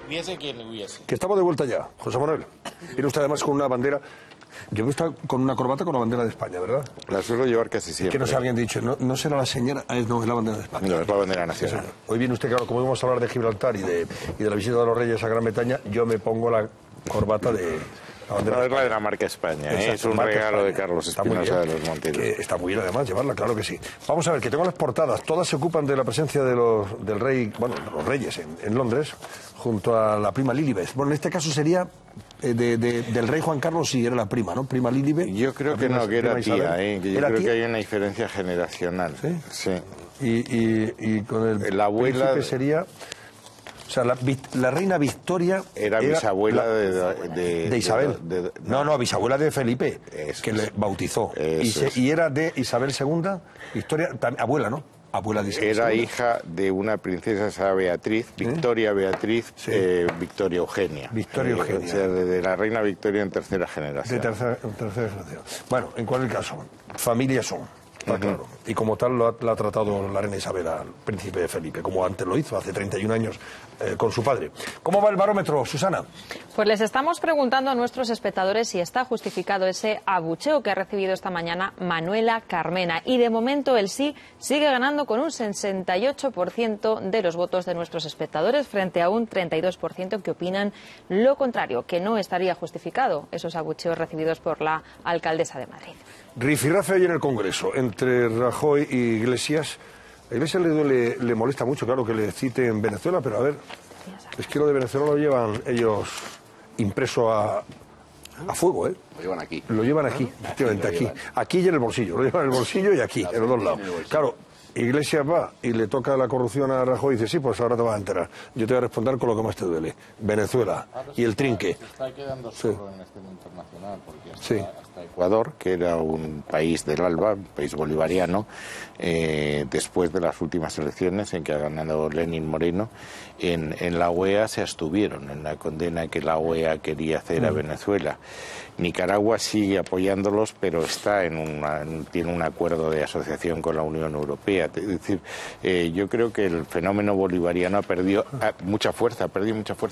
Hubiese quien hubiese. Que estamos de vuelta ya, José Manuel. Viene usted además con una bandera. Yo veo está con una corbata con la bandera de España, ¿verdad? La suelo llevar casi siempre. Que no sé, alguien ha dicho, no será la señora, no, es la bandera de España. No, es la bandera nacional. Hoy viene usted, claro, como vamos a hablar de Gibraltar y de la visita de los Reyes a Gran Bretaña, yo me pongo la corbata de la bandera. No, es la de la marca España, ¿eh? Es un regalo España de Carlos Espinosa de los Monteros. Está muy bien, además, llevarla, claro que sí. Vamos a ver, que tengo las portadas, todas se ocupan de la presencia de del rey, bueno, de los Reyes en Londres, junto a la prima Lilibet. Bueno, en este caso sería del rey Juan Carlos, sí, era la prima, ¿no? Prima Lilibet. Yo creo que no, que era tía, que yo creo que hay una diferencia generacional. ¿Sí? Sí. Y con la abuela sería... O sea, la reina Victoria... Era bisabuela de Isabel. No, bisabuela de Felipe, que le bautizó. Y era de Isabel II, Victoria, abuela, ¿no? Abuela de Isabel Era II. hija de una princesa Beatriz, Victoria Beatriz, Victoria Eugenia. Victoria Eugenia. O sea, de la reina Victoria en tercera generación. De tercera generación. Bueno, en cualquier caso, familias son. Está claro. Y como tal la ha tratado la reina Isabel al príncipe Felipe, como antes lo hizo hace 31 años con su padre. ¿Cómo va el barómetro, Susana? Pues les estamos preguntando a nuestros espectadores si está justificado ese abucheo que ha recibido esta mañana Manuela Carmena. Y de momento el sí sigue ganando con un 68% de los votos de nuestros espectadores frente a un 32% que opinan lo contrario, que no estaría justificado esos abucheos recibidos por la alcaldesa de Madrid. Rifirrafe hoy en el Congreso entre Rajoy y Iglesias. A Iglesias le molesta mucho, claro, que le citen Venezuela, pero a ver, es que lo de Venezuela lo llevan ellos impreso a fuego, ¿eh? Lo llevan aquí. Lo llevan aquí, efectivamente, aquí. Aquí y en el bolsillo, lo llevan en el bolsillo y aquí, en los dos lados. Claro, Iglesias va y le toca la corrupción a Rajoy y dice, sí, pues ahora te vas a enterar. Yo te voy a responder con lo que más te duele. Venezuela y el trinque. Se está quedando solo en escena internacional, porque hasta Ecuador, que era un país del ALBA, un país bolivariano, después de las últimas elecciones en que ha ganado Lenín Moreno, en la OEA se abstuvieron en la condena que la OEA quería hacer a Venezuela. Nicaragua sigue apoyándolos, pero tiene un acuerdo de asociación con la Unión Europea. idea. Es decir, yo creo que el fenómeno bolivariano ha perdido mucha fuerza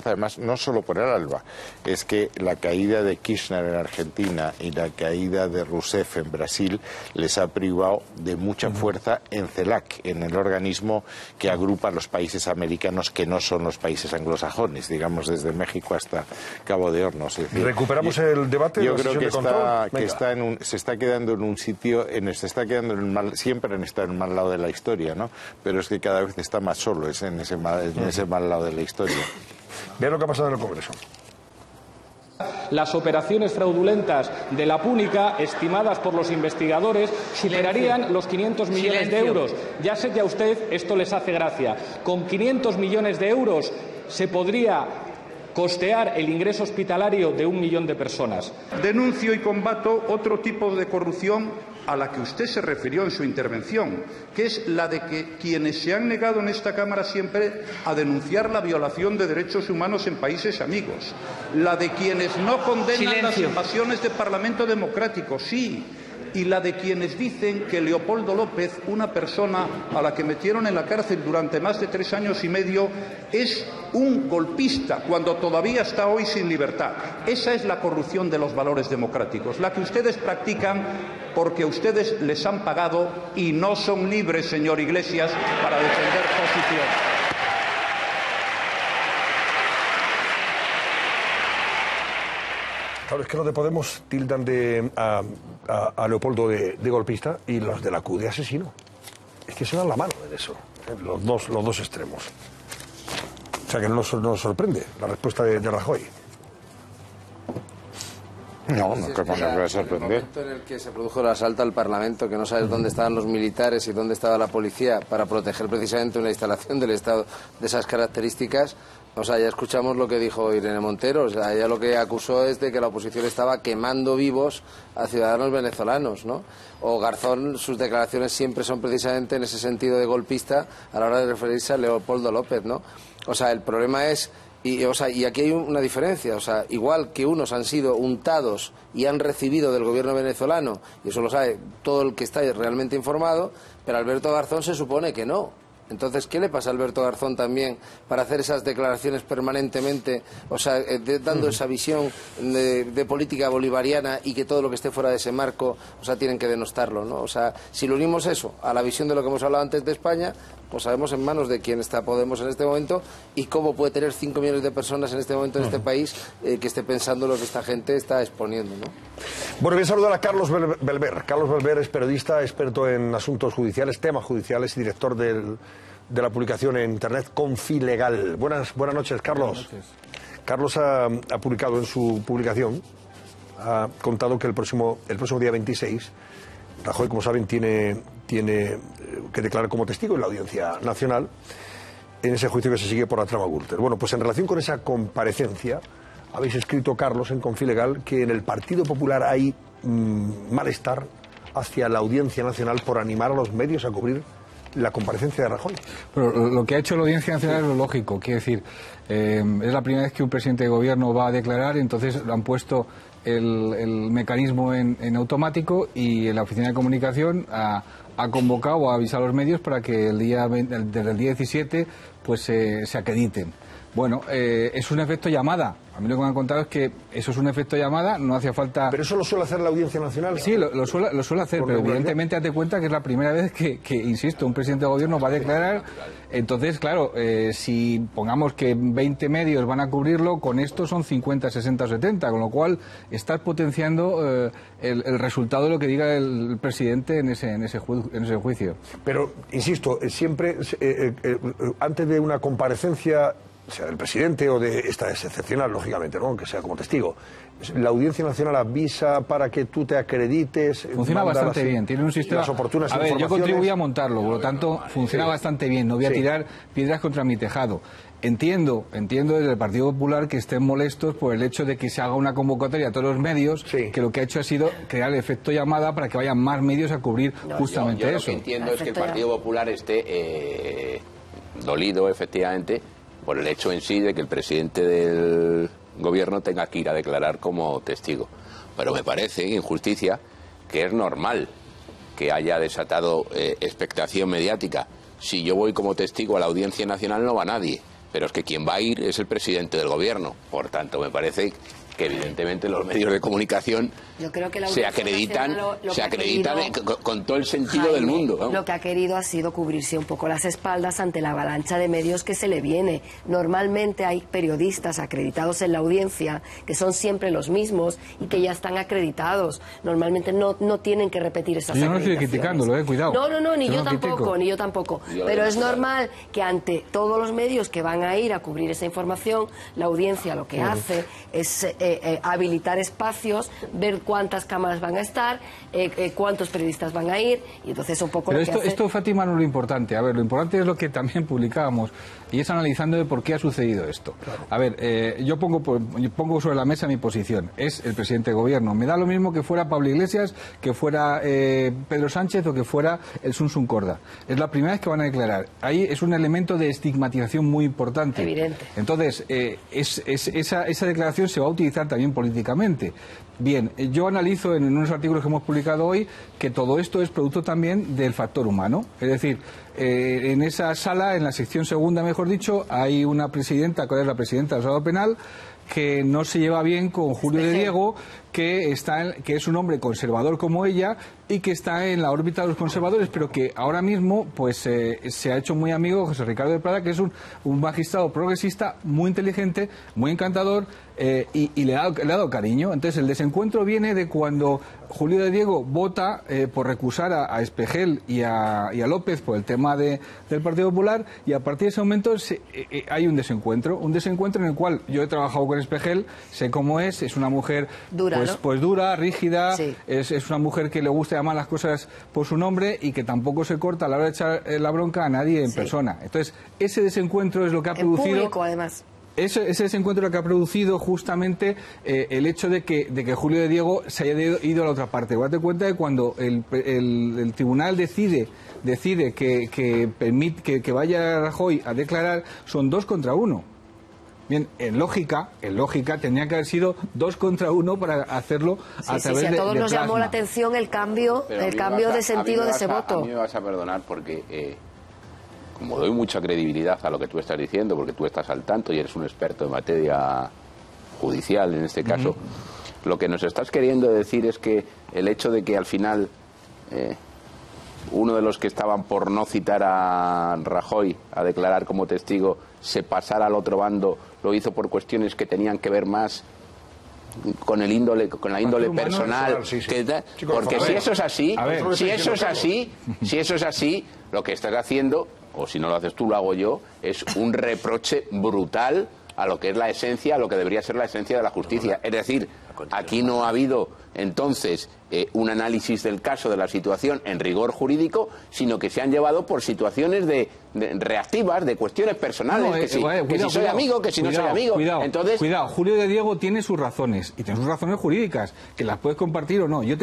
además, no solo por el ALBA, es que la caída de Kirchner en Argentina y la caída de Rousseff en Brasil les ha privado de mucha fuerza en CELAC, en el organismo que agrupa a los países americanos que no son los países anglosajones, digamos desde México hasta Cabo de Hornos. Es decir, ¿recuperamos el debate? Yo creo que se está quedando en un sitio, siempre han estado en el mal lado de la historia, ¿no? Pero es que cada vez está más solo, es en ese mal lado de la historia. Vean lo que ha pasado en el Congreso. Las operaciones fraudulentas de la Púnica, estimadas por los investigadores, superarían los 500 millones de euros. Ya sé que a usted esto les hace gracia. Con 500 millones de euros se podría costear el ingreso hospitalario de 1 millón de personas. Denuncio y combato otro tipo de corrupción a la que usted se refirió en su intervención, que es la de que quienes se han negado en esta Cámara siempre a denunciar la violación de derechos humanos en países amigos, la de quienes no condenan las invasiones de Parlamento democrático, sí, y la de quienes dicen que Leopoldo López, una persona a la que metieron en la cárcel durante más de 3 años y medio, es un golpista cuando todavía está hoy sin libertad. Esa es la corrupción de los valores democráticos, la que ustedes practican porque ustedes les han pagado y no son libres, señor Iglesias, para defender posiciones. Claro, es que los de Podemos tildan a Leopoldo de golpista y los de la CUT de asesino. Es que se dan la mano en eso, los dos extremos. O sea que no nos sorprende la respuesta de Rajoy. No te puede sorprender. El momento en el que se produjo el asalto al Parlamento, que no sabes dónde estaban los militares y dónde estaba la policía para proteger precisamente una instalación del Estado de esas características. O sea, ya escuchamos lo que dijo Irene Montero. O sea, ella lo que acusó es de que la oposición estaba quemando vivos a ciudadanos venezolanos, ¿no? O Garzón, sus declaraciones siempre son precisamente en ese sentido de golpista a la hora de referirse a Leopoldo López, ¿no? O sea, el problema es... Y aquí hay una diferencia, o sea, igual que unos han sido untados y han recibido del gobierno venezolano, y eso lo sabe todo el que está realmente informado, pero Alberto Garzón se supone que no. Entonces, ¿qué le pasa a Alberto Garzón también para hacer esas declaraciones permanentemente, o sea, dando esa visión de política bolivariana y que todo lo que esté fuera de ese marco, o sea, tienen que denostarlo, ¿no? O sea, si lo unimos eso a la visión de lo que hemos hablado antes de España, pues sabemos en manos de quién está Podemos en este momento y cómo puede tener 5 millones de personas en este momento en este país que esté pensando lo que esta gente está exponiendo, ¿no? Bueno, voy a saludar a Carlos Belver. Carlos Belver es periodista, experto en asuntos judiciales, temas judiciales y director de la publicación en Internet Confilegal. Buenas noches, Carlos. Buenas noches. Carlos ha publicado en su publicación, ha contado que el próximo día 26, Rajoy, como saben, tiene que declarar como testigo en la Audiencia Nacional en ese juicio que se sigue por la trama Gürtel. Bueno, pues en relación con esa comparecencia, habéis escrito, Carlos, en Confilegal, que en el Partido Popular hay malestar hacia la Audiencia Nacional por animar a los medios a cubrir la comparecencia de Rajoy. Pero lo que ha hecho la Audiencia Nacional es lo lógico, quiere decir, es la primera vez que un presidente de gobierno va a declarar, entonces han puesto el mecanismo en automático y la Oficina de Comunicación ha convocado o ha avisado a los medios para que desde el día 17 pues se acrediten. Bueno, es un efecto llamada. A mí lo que me han contado es que eso es un efecto llamada, no hacía falta... ¿Pero eso lo suele hacer la Audiencia Nacional? Sí, lo suele hacer, pero evidentemente date cuenta que es la primera vez que, insisto, un presidente de gobierno va a declarar. Entonces, claro, si pongamos que 20 medios van a cubrirlo, con esto son 50, 60 o 70, con lo cual estás potenciando el resultado de lo que diga el presidente en ese juicio. Pero, insisto, siempre, antes de una comparecencia, sea del presidente o de esta es excepcional, lógicamente, ¿no? Aunque sea como testigo, la Audiencia Nacional avisa para que tú te acredites. Funciona bastante bien, tiene un sistema. Las oportunas a ver, yo contribuí a montarlo, por lo tanto funciona bastante bien. No voy a tirar piedras contra mi tejado. Entiendo desde el Partido Popular que estén molestos por el hecho de que se haga una convocatoria a todos los medios, que lo que ha hecho ha sido crear el efecto llamada para que vayan más medios a cubrir justamente eso. Lo que entiendo es que el Partido Popular esté dolido, efectivamente, por el hecho en sí de que el presidente del gobierno tenga que ir a declarar como testigo. Pero me parece injusticia que es normal que haya desatado expectación mediática. Si yo voy como testigo a la Audiencia Nacional no va nadie, pero es que quien va a ir es el presidente del Gobierno. Por tanto, me parece que evidentemente los medios de comunicación se acreditan con todo el sentido, Jaime, del mundo, ¿no? Lo que ha querido ha sido cubrirse un poco las espaldas ante la avalancha de medios que se le viene. Normalmente hay periodistas acreditados en la audiencia que son siempre los mismos y que ya están acreditados. Normalmente no tienen que repetir esas acreditaciones. Yo no estoy criticándolo, cuidado. No, ni yo tampoco. Pero es normal que ante todos los medios que van a ir a cubrir esa información, la audiencia lo que hace es habilitar espacios, ver cuántas cámaras van a estar, cuántos periodistas van a ir, y entonces un poco... Pero esto, Fátima, no es lo importante. A ver, lo importante es lo que también publicábamos, y es analizando de por qué ha sucedido esto. Claro. A ver, yo pongo sobre la mesa mi posición. Es el presidente de Gobierno. Me da lo mismo que fuera Pablo Iglesias, que fuera Pedro Sánchez o que fuera el Sun Corda. Es la primera vez que van a declarar. Ahí es un elemento de estigmatización muy importante. Evidente. Entonces, esa declaración se va a utilizar también políticamente. Bien, yo analizo en unos artículos que hemos publicado hoy que todo esto es producto también del factor humano. Es decir, en esa sala, en la sección segunda, mejor dicho, hay una presidenta, que es la presidenta del Juzgado Penal, que no se lleva bien con Julio de Diego, que es un hombre conservador como ella y que está en la órbita de los conservadores, pero que ahora mismo pues se ha hecho muy amigo José Ricardo de Prada, que es un magistrado progresista muy inteligente, muy encantador, y le ha dado cariño. Entonces el desencuentro viene de cuando Julio de Diego vota por recusar a Espejel y a López por el tema del Partido Popular, y a partir de ese momento hay un desencuentro en el cual yo he trabajado con Espejel, sé cómo es una mujer dura, pues dura, rígida, sí. Es una mujer que le gusta llamar las cosas por su nombre y que tampoco se corta a la hora de echar la bronca a nadie en persona. Entonces ese desencuentro es lo que ha producido... público, además. Ese desencuentro lo que ha producido justamente el hecho de que Julio de Diego se haya ido a la otra parte. Date cuenta de cuando el tribunal decide que vaya Rajoy a declarar, son 2 contra 1. Bien, en lógica tendría que haber sido 2 contra 1 para hacerlo a través de... a todos nos llamó la atención el cambio de sentido de ese voto. A mí me vas a perdonar porque... como doy mucha credibilidad a lo que tú estás diciendo, porque tú estás al tanto y eres un experto en materia judicial en este caso, lo que nos estás queriendo decir es que el hecho de que al final uno de los que estaban por no citar a Rajoy a declarar como testigo se pasara al otro bando, lo hizo por cuestiones que tenían que ver más con la índole personal, porque si eso es así, lo que estás haciendo, o si no lo haces tú, lo hago yo, es un reproche brutal a lo que es la esencia, a lo que debería ser la esencia de la justicia. Es decir, aquí no ha habido entonces un análisis del caso, de la situación en rigor jurídico, sino que se han llevado por situaciones reactivas, de cuestiones personales, si soy amigo, que si no soy amigo. Entonces, Julio de Diego tiene sus razones, y tiene sus razones jurídicas, que las puedes compartir o no. Yo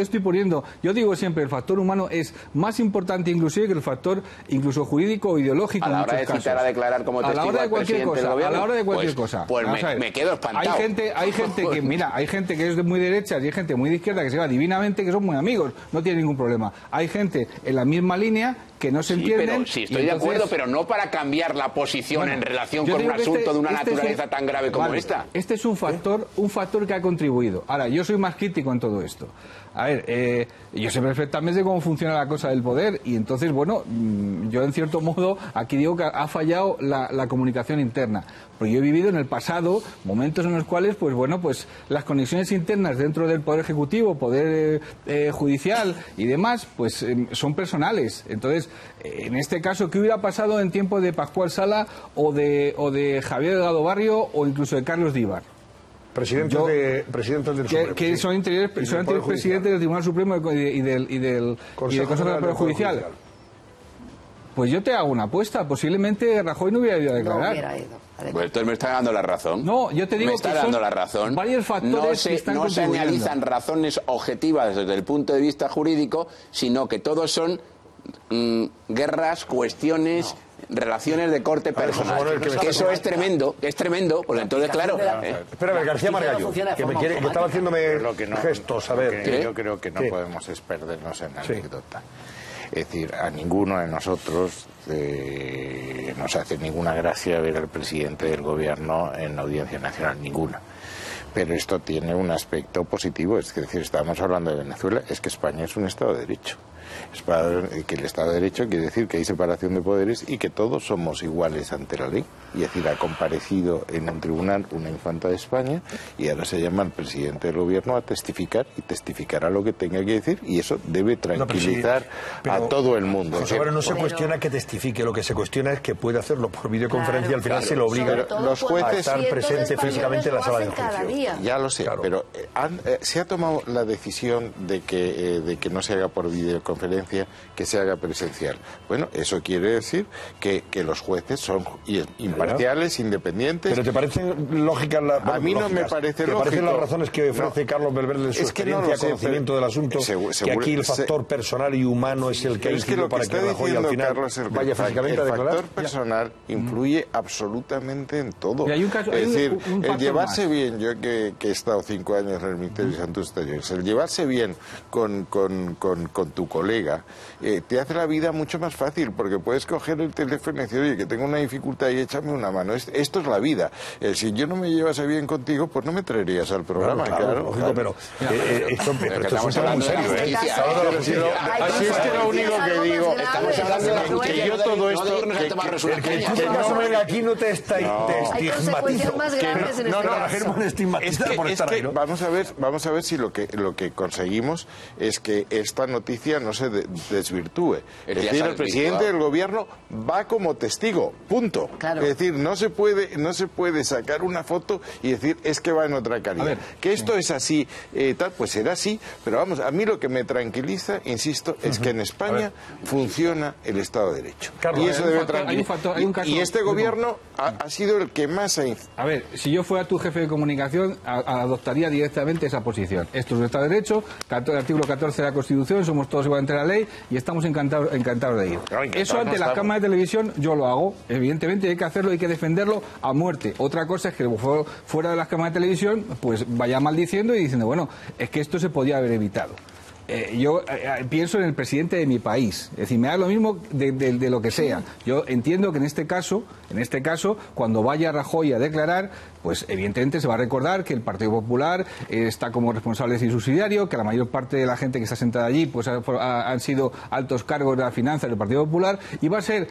digo siempre, el factor humano es más importante inclusive que el factor incluso jurídico o ideológico. A la hora de citar a declarar como testigo al presidente del gobierno, a la hora de cualquier cosa. Pues me quedo espantado. Hay gente que es de muy derechas y hay gente muy de izquierda que se va divinamente, que son muy amigos, no tiene ningún problema. Hay gente en la misma línea que no se entienden. Sí, estoy de acuerdo, pero no para cambiar la posición en relación con un asunto de una naturaleza tan grave como esta. Este es un factor que ha contribuido. Ahora, yo soy más crítico en todo esto. A ver, yo sé perfectamente cómo funciona la cosa del poder y entonces, bueno, yo en cierto modo aquí digo que ha fallado la comunicación interna. Pero yo he vivido en el pasado momentos en los cuales, pues bueno, pues las conexiones internas dentro del Poder Ejecutivo, Poder Judicial y demás, pues son personales. Entonces, en este caso, ¿qué hubiera pasado en tiempo de Pascual Sala o de Javier Delgado Barrio o incluso de Carlos Díbar? Presidentes del Supremo. Que son anteriores presidentes del Tribunal Supremo y del Consejo del Poder Judicial. Pues yo te hago una apuesta. Posiblemente Rajoy no hubiera ido a declarar. Pues entonces me está dando la razón. No, yo te digo que son varios factores que están no se analizan razones objetivas desde el punto de vista jurídico, sino que todos son guerras, cuestiones relaciones de corte personal. Eso es tremendo, pues entonces, claro... Espérame, García Margallo, que estaba haciéndome gestos, a ver. Yo creo que no podemos perdernos en la anécdota. Es decir, a ninguno de nosotros nos hace ninguna gracia ver al presidente del gobierno en la Audiencia Nacional, ninguna. Pero esto tiene un aspecto positivo, es decir, estamos hablando de Venezuela, es que España es un Estado de Derecho. Que el Estado de Derecho quiere decir que hay separación de poderes y que todos somos iguales ante la ley. Y es decir, ha comparecido en un tribunal una infanta de España y ahora se llama al presidente del gobierno a testificar y testificará lo que tenga que decir, y eso debe tranquilizar a todo el mundo. José, ahora no se cuestiona que testifique, lo que se cuestiona es que puede hacerlo por videoconferencia y al final se lo obliga los jueces a estar presente físicamente en la sala de juicio. Ya lo sé, pero se ha tomado la decisión de que no se haga por videoconferencia, que se haga presencial. Bueno, eso quiere decir que los jueces son imparciales, independientes. ¿Pero te parecen lógicas las A mí no me parece lógico. ¿Te parecen las razones que ofrece Carlos Belverde en su experiencia, conocimiento del asunto, que aquí el factor personal y humano es el que ha incidido para que Rajoy al final vaya físicamente a declarar? El factor personal influye absolutamente en todo. Y hay un caso, es decir, el llevarse bien, yo que he estado 5 años en el Ministerio de Asuntos Exteriores, el llevarse bien con tu colega te hace la vida mucho más fácil, porque puedes coger el teléfono y decir, oye, que tengo una dificultad y échame una mano. Esto es la vida. Si yo no me llevase bien contigo, pues no me traería al programa, claro. Lógico, pero esto es un tema muy serio, Así es que lo único que digo, estamos hablando de que yo todo esto, que no venga aquí no te estigmatizo. Vamos a ver si lo que conseguimos es que esta noticia no se desvirtúe. Es decir, el presidente del gobierno va como testigo, punto. Claro. Es decir, no se puede sacar una foto y decir es que va en otra calidad. Que esto es así, pues será así, pero vamos, a mí lo que me tranquiliza, insisto, es que en España funciona el Estado de Derecho. Carlos, y eso debe tranquilizar. Y este gobierno ha sido el que más ha... A ver, si yo fuera tu jefe de comunicación, adoptaría directamente esa posición. Esto es el Estado de Derecho, el artículo 14 de la Constitución, somos todos iguales ante la ley y estamos encantados de ir. Eso ante las cámaras de televisión yo lo hago, evidentemente hay que hacerlo, hay que defenderlo a muerte. Otra cosa es que fuera de las cámaras de televisión pues vaya maldiciendo y diciendo, bueno, es que esto se podía haber evitado. Yo pienso en el presidente de mi país, es decir, me da lo mismo de lo que sea. Yo entiendo que en este caso, cuando vaya Rajoy a declarar, pues evidentemente se va a recordar que el Partido Popular está como responsable y subsidiario, que la mayor parte de la gente que está sentada allí pues han sido altos cargos de la finanza del Partido Popular, y va a ser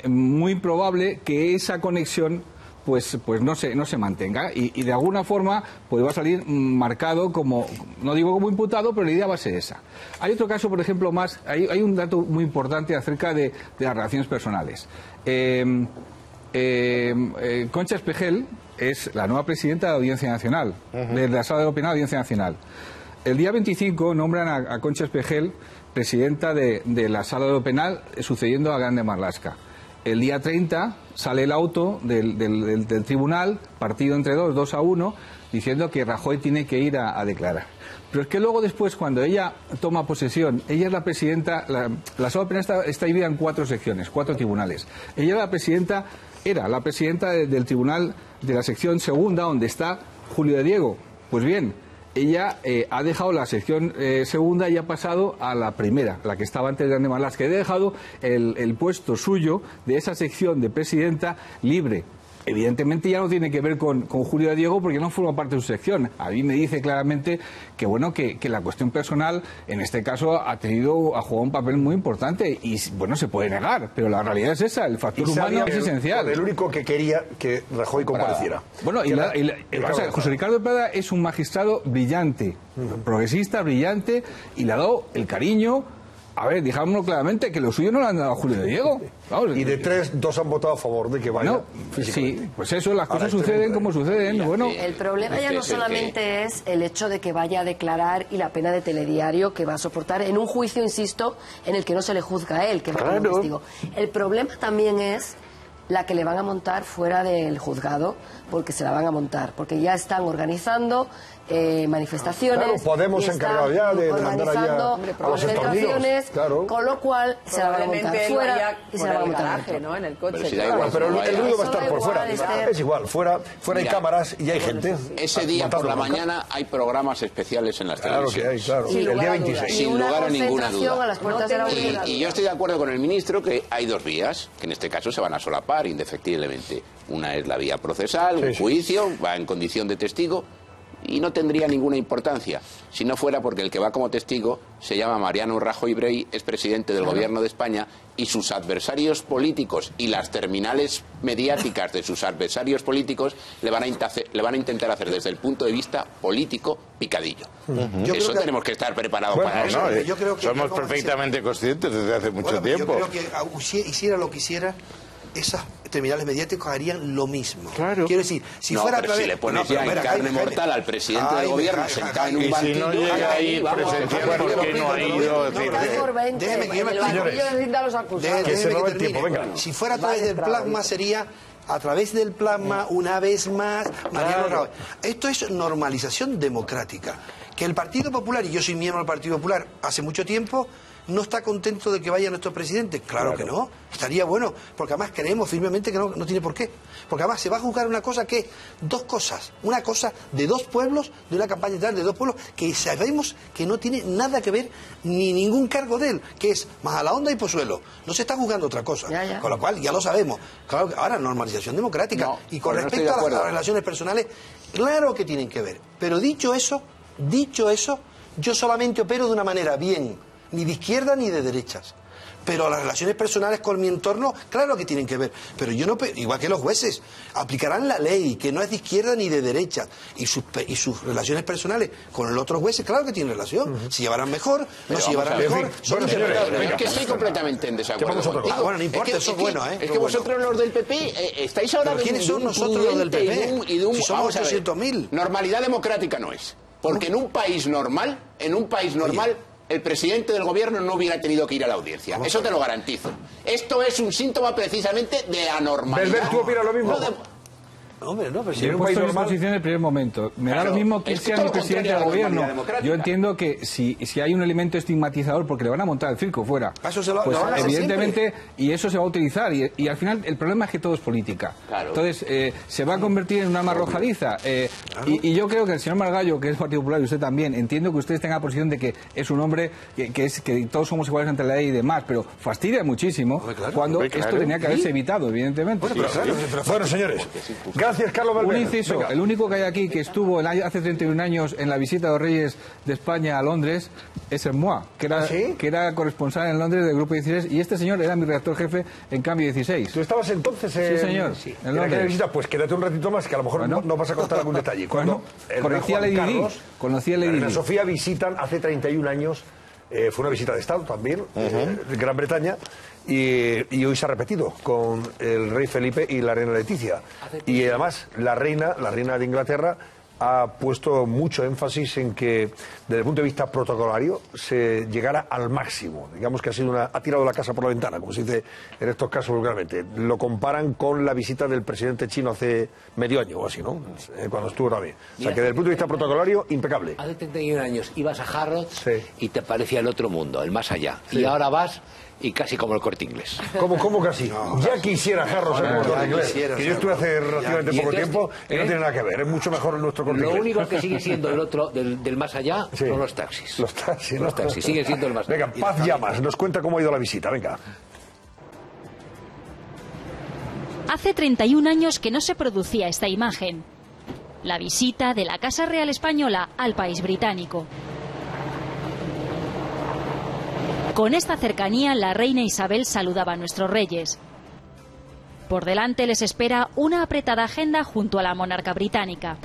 muy probable que esa conexión pues no se mantenga y de alguna forma pues va a salir marcado como, no digo como imputado, pero la idea va a ser esa. Hay otro caso, por ejemplo, más, hay un dato muy importante acerca de las relaciones personales. Concha Espejel es la nueva presidenta de la Audiencia Nacional, de la Sala de lo Penal de la Audiencia Nacional. El día 25 nombran a Concha Espejel presidenta de la Sala de lo Penal, sucediendo a Grande Marlaska. El día 30 sale el auto del tribunal, partido entre 2-1, diciendo que Rajoy tiene que ir a declarar. Pero es que luego después, cuando ella toma posesión, ella es la presidenta, la Sala Penal está dividida en 4 secciones, 4 tribunales. Ella era la presidenta del tribunal de la sección segunda, donde está Julio de Diego. Pues bien, ella ha dejado la sección segunda y ha pasado a la primera, la que estaba antes de Grande Marlaska, que ha dejado el puesto suyo de esa sección de presidenta libre. Evidentemente ya no tiene que ver con Julio de Diego porque no forma parte de su sección. A mí me dice claramente que bueno que la cuestión personal en este caso ha jugado un papel muy importante y bueno, se puede negar, pero la realidad es esa, el factor humano es esencial. El único que quería que Rajoy compareciera. Bueno, José Ricardo Prada es un magistrado brillante, progresista, brillante, y le ha dado el cariño. A ver, dijámoslo claramente, que lo suyo no lo han dado a Julio de Diego. Vamos, y de 3, 2 han votado a favor de que vaya. Sí, pues eso, las cosas suceden como suceden. Bueno, el problema ya no solamente es el hecho de que vaya a declarar y la pena de telediario que va a soportar en un juicio, insisto, en el que no se le juzga a él, que va como testigo. El problema también es la que le van a montar fuera del juzgado, porque se la van a montar, porque ya están organizando manifestaciones. Claro, Podemos encargado ya de mandar allá a los concentraciones, con lo cual se la van a montar fuera y se la van a montar garaje, ¿no? En el coche. Pero el ruido va a estar por fuera. Es igual, fuera hay cámaras y hay gente. Ese día por la mañana hay programas especiales en las televisiones. Claro, el día 26. Sin lugar a ninguna duda. Y yo estoy de acuerdo con el ministro que hay dos vías, que en este caso se van a solapar indefectiblemente. Una es la vía procesal, un juicio, va en condición de testigo, y no tendría ninguna importancia si no fuera porque el que va como testigo se llama Mariano Rajoy Brey, es presidente del gobierno de España, y sus adversarios políticos y las terminales mediáticas de sus adversarios políticos le van a intentar hacer desde el punto de vista político picadillo. Eso tenemos que estar preparados para eso. Yo creo que somos perfectamente conscientes desde hace mucho tiempo. Yo creo que hiciera lo que hiciera, esas terminales mediáticos harían lo mismo. Claro. Quiero decir, si fuera pero si le pones ya en carne mortal al presidente del gobierno sentado en un banquillo, si no llega ahí presencial, ¿por qué no ha ido? Déjeme que termine. Si fuera a través del plasma, sería a través del plasma, una vez más, Mariano Rajoy. Esto es normalización democrática. Que el Partido Popular, y yo soy miembro del Partido Popular hace mucho tiempo, no está contento de que vaya nuestro presidente. Claro que no. Estaría bueno, porque además creemos firmemente que no tiene por qué. Porque además se va a juzgar una cosa que, dos cosas. Una cosa de dos pueblos, de una campaña electoral de dos pueblos, que sabemos que no tiene nada que ver ni ningún cargo de él, que es Majadahonda y Pozuelo. No se está juzgando otra cosa. Con lo cual ya lo sabemos. Claro, ahora normalización democrática. Y con respecto a las relaciones personales, claro que tienen que ver. Pero dicho eso, yo solamente opero de una manera bien, ni de izquierda ni de derechas. Pero las relaciones personales con mi entorno, claro que tienen que ver. Pero yo no, igual que los jueces, aplicarán la ley, que no es de izquierda ni de derecha. Y sus relaciones personales con los otros jueces, claro que tienen relación. Se llevarán mejor, no se llevarán mejor. Es que estoy completamente en desacuerdo contigo. Bueno, no importa, eso es bueno, ¿eh? Es que vosotros los del PP estáis ahora... ¿Quiénes son nosotros los del PP? Si somos 800.000. Normalidad democrática no es. Porque en un país normal, el presidente del gobierno no hubiera tenido que ir a la audiencia. Eso te lo garantizo. Esto es un síntoma precisamente de anormalidad. ¿Belver, tú opinas lo mismo? Hombre, no, pero si yo he puesto a disposición el primer momento. Me da lo mismo que sea mi presidente del gobierno. Yo entiendo que si hay un elemento estigmatizador, porque le van a montar el circo fuera, pues evidentemente, y eso se va a utilizar. Y al final el problema es que todo es política. Entonces, se va a convertir en una arma arrojadiza. Y yo creo que el señor Margallo, que es Partido Popular, y usted también, entiendo que ustedes tengan la posición de que es un hombre que todos somos iguales ante la ley y demás, pero fastidia muchísimo cuando esto tenía que haberse evitado, evidentemente. Bueno, señores, gracias, Carlos Belver. Un inciso, el único que hay aquí que estuvo hace 31 años en la visita de los Reyes de España a Londres es el Moa, que era corresponsal en Londres del Grupo 16, y este señor era mi redactor jefe en Cambio 16. ¿Tú estabas entonces Sí, señor. En la visita? Pues quédate un ratito más, que a lo mejor no vas a contar algún detalle. Cuando conocí a Lady Di. Reina Sofía visitan hace 31 años, fue una visita de Estado también, de Gran Bretaña, y hoy se ha repetido con el rey Felipe y la reina Leticia. Y además la reina de Inglaterra ha puesto mucho énfasis en que desde el punto de vista protocolario se llegara al máximo. Digamos que ha tirado la casa por la ventana, como se dice en estos casos vulgarmente. Lo comparan con la visita del presidente chino hace medio año o así, ¿no? Cuando estuvo también. O sea que desde el punto de vista protocolario, impecable. Hace 31 años ibas a Harrods y te parecía el otro mundo, el más allá. Y ahora vas y casi como el Corte Inglés. ¿Cómo casi? Ya quisiera Harrods como el Corte Inglés. Que yo estuve hace relativamente poco tiempo y no tiene nada que ver. Es mucho mejor nuestro Corte Inglés. Lo único que sigue siendo el otro del más allá son los taxis. Los taxis, Los taxis siguen siendo el más allá. Venga, Paz Llamas, nos cuenta cómo ha ido la visita. Venga. Hace 31 años que no se producía esta imagen. La visita de la Casa Real Española al país británico. Con esta cercanía, la reina Isabel saludaba a nuestros reyes. Por delante les espera una apretada agenda junto a la monarca británica.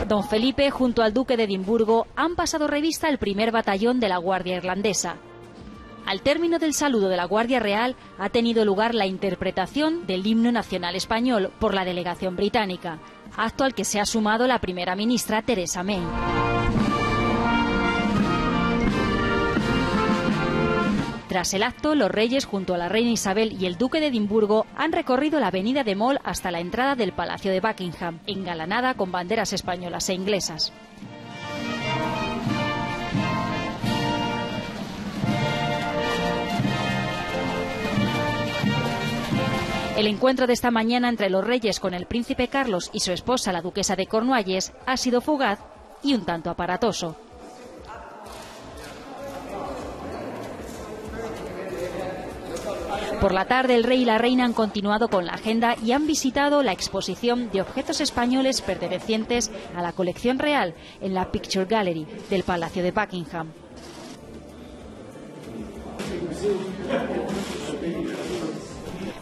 Don Felipe, junto al duque de Edimburgo, han pasado revista al primer batallón de la Guardia Irlandesa. Al término del saludo de la Guardia Real, ha tenido lugar la interpretación del himno nacional español por la delegación británica, acto al que se ha sumado la primera ministra Theresa May. Tras el acto, los reyes, junto a la reina Isabel y el duque de Edimburgo, han recorrido la avenida de Mall hasta la entrada del Palacio de Buckingham, engalanada con banderas españolas e inglesas. El encuentro de esta mañana entre los reyes con el príncipe Carlos y su esposa, la duquesa de Cornualles, ha sido fugaz y un tanto aparatoso. Por la tarde, el rey y la reina han continuado con la agenda y han visitado la exposición de objetos españoles pertenecientes a la colección real en la Picture Gallery del Palacio de Buckingham.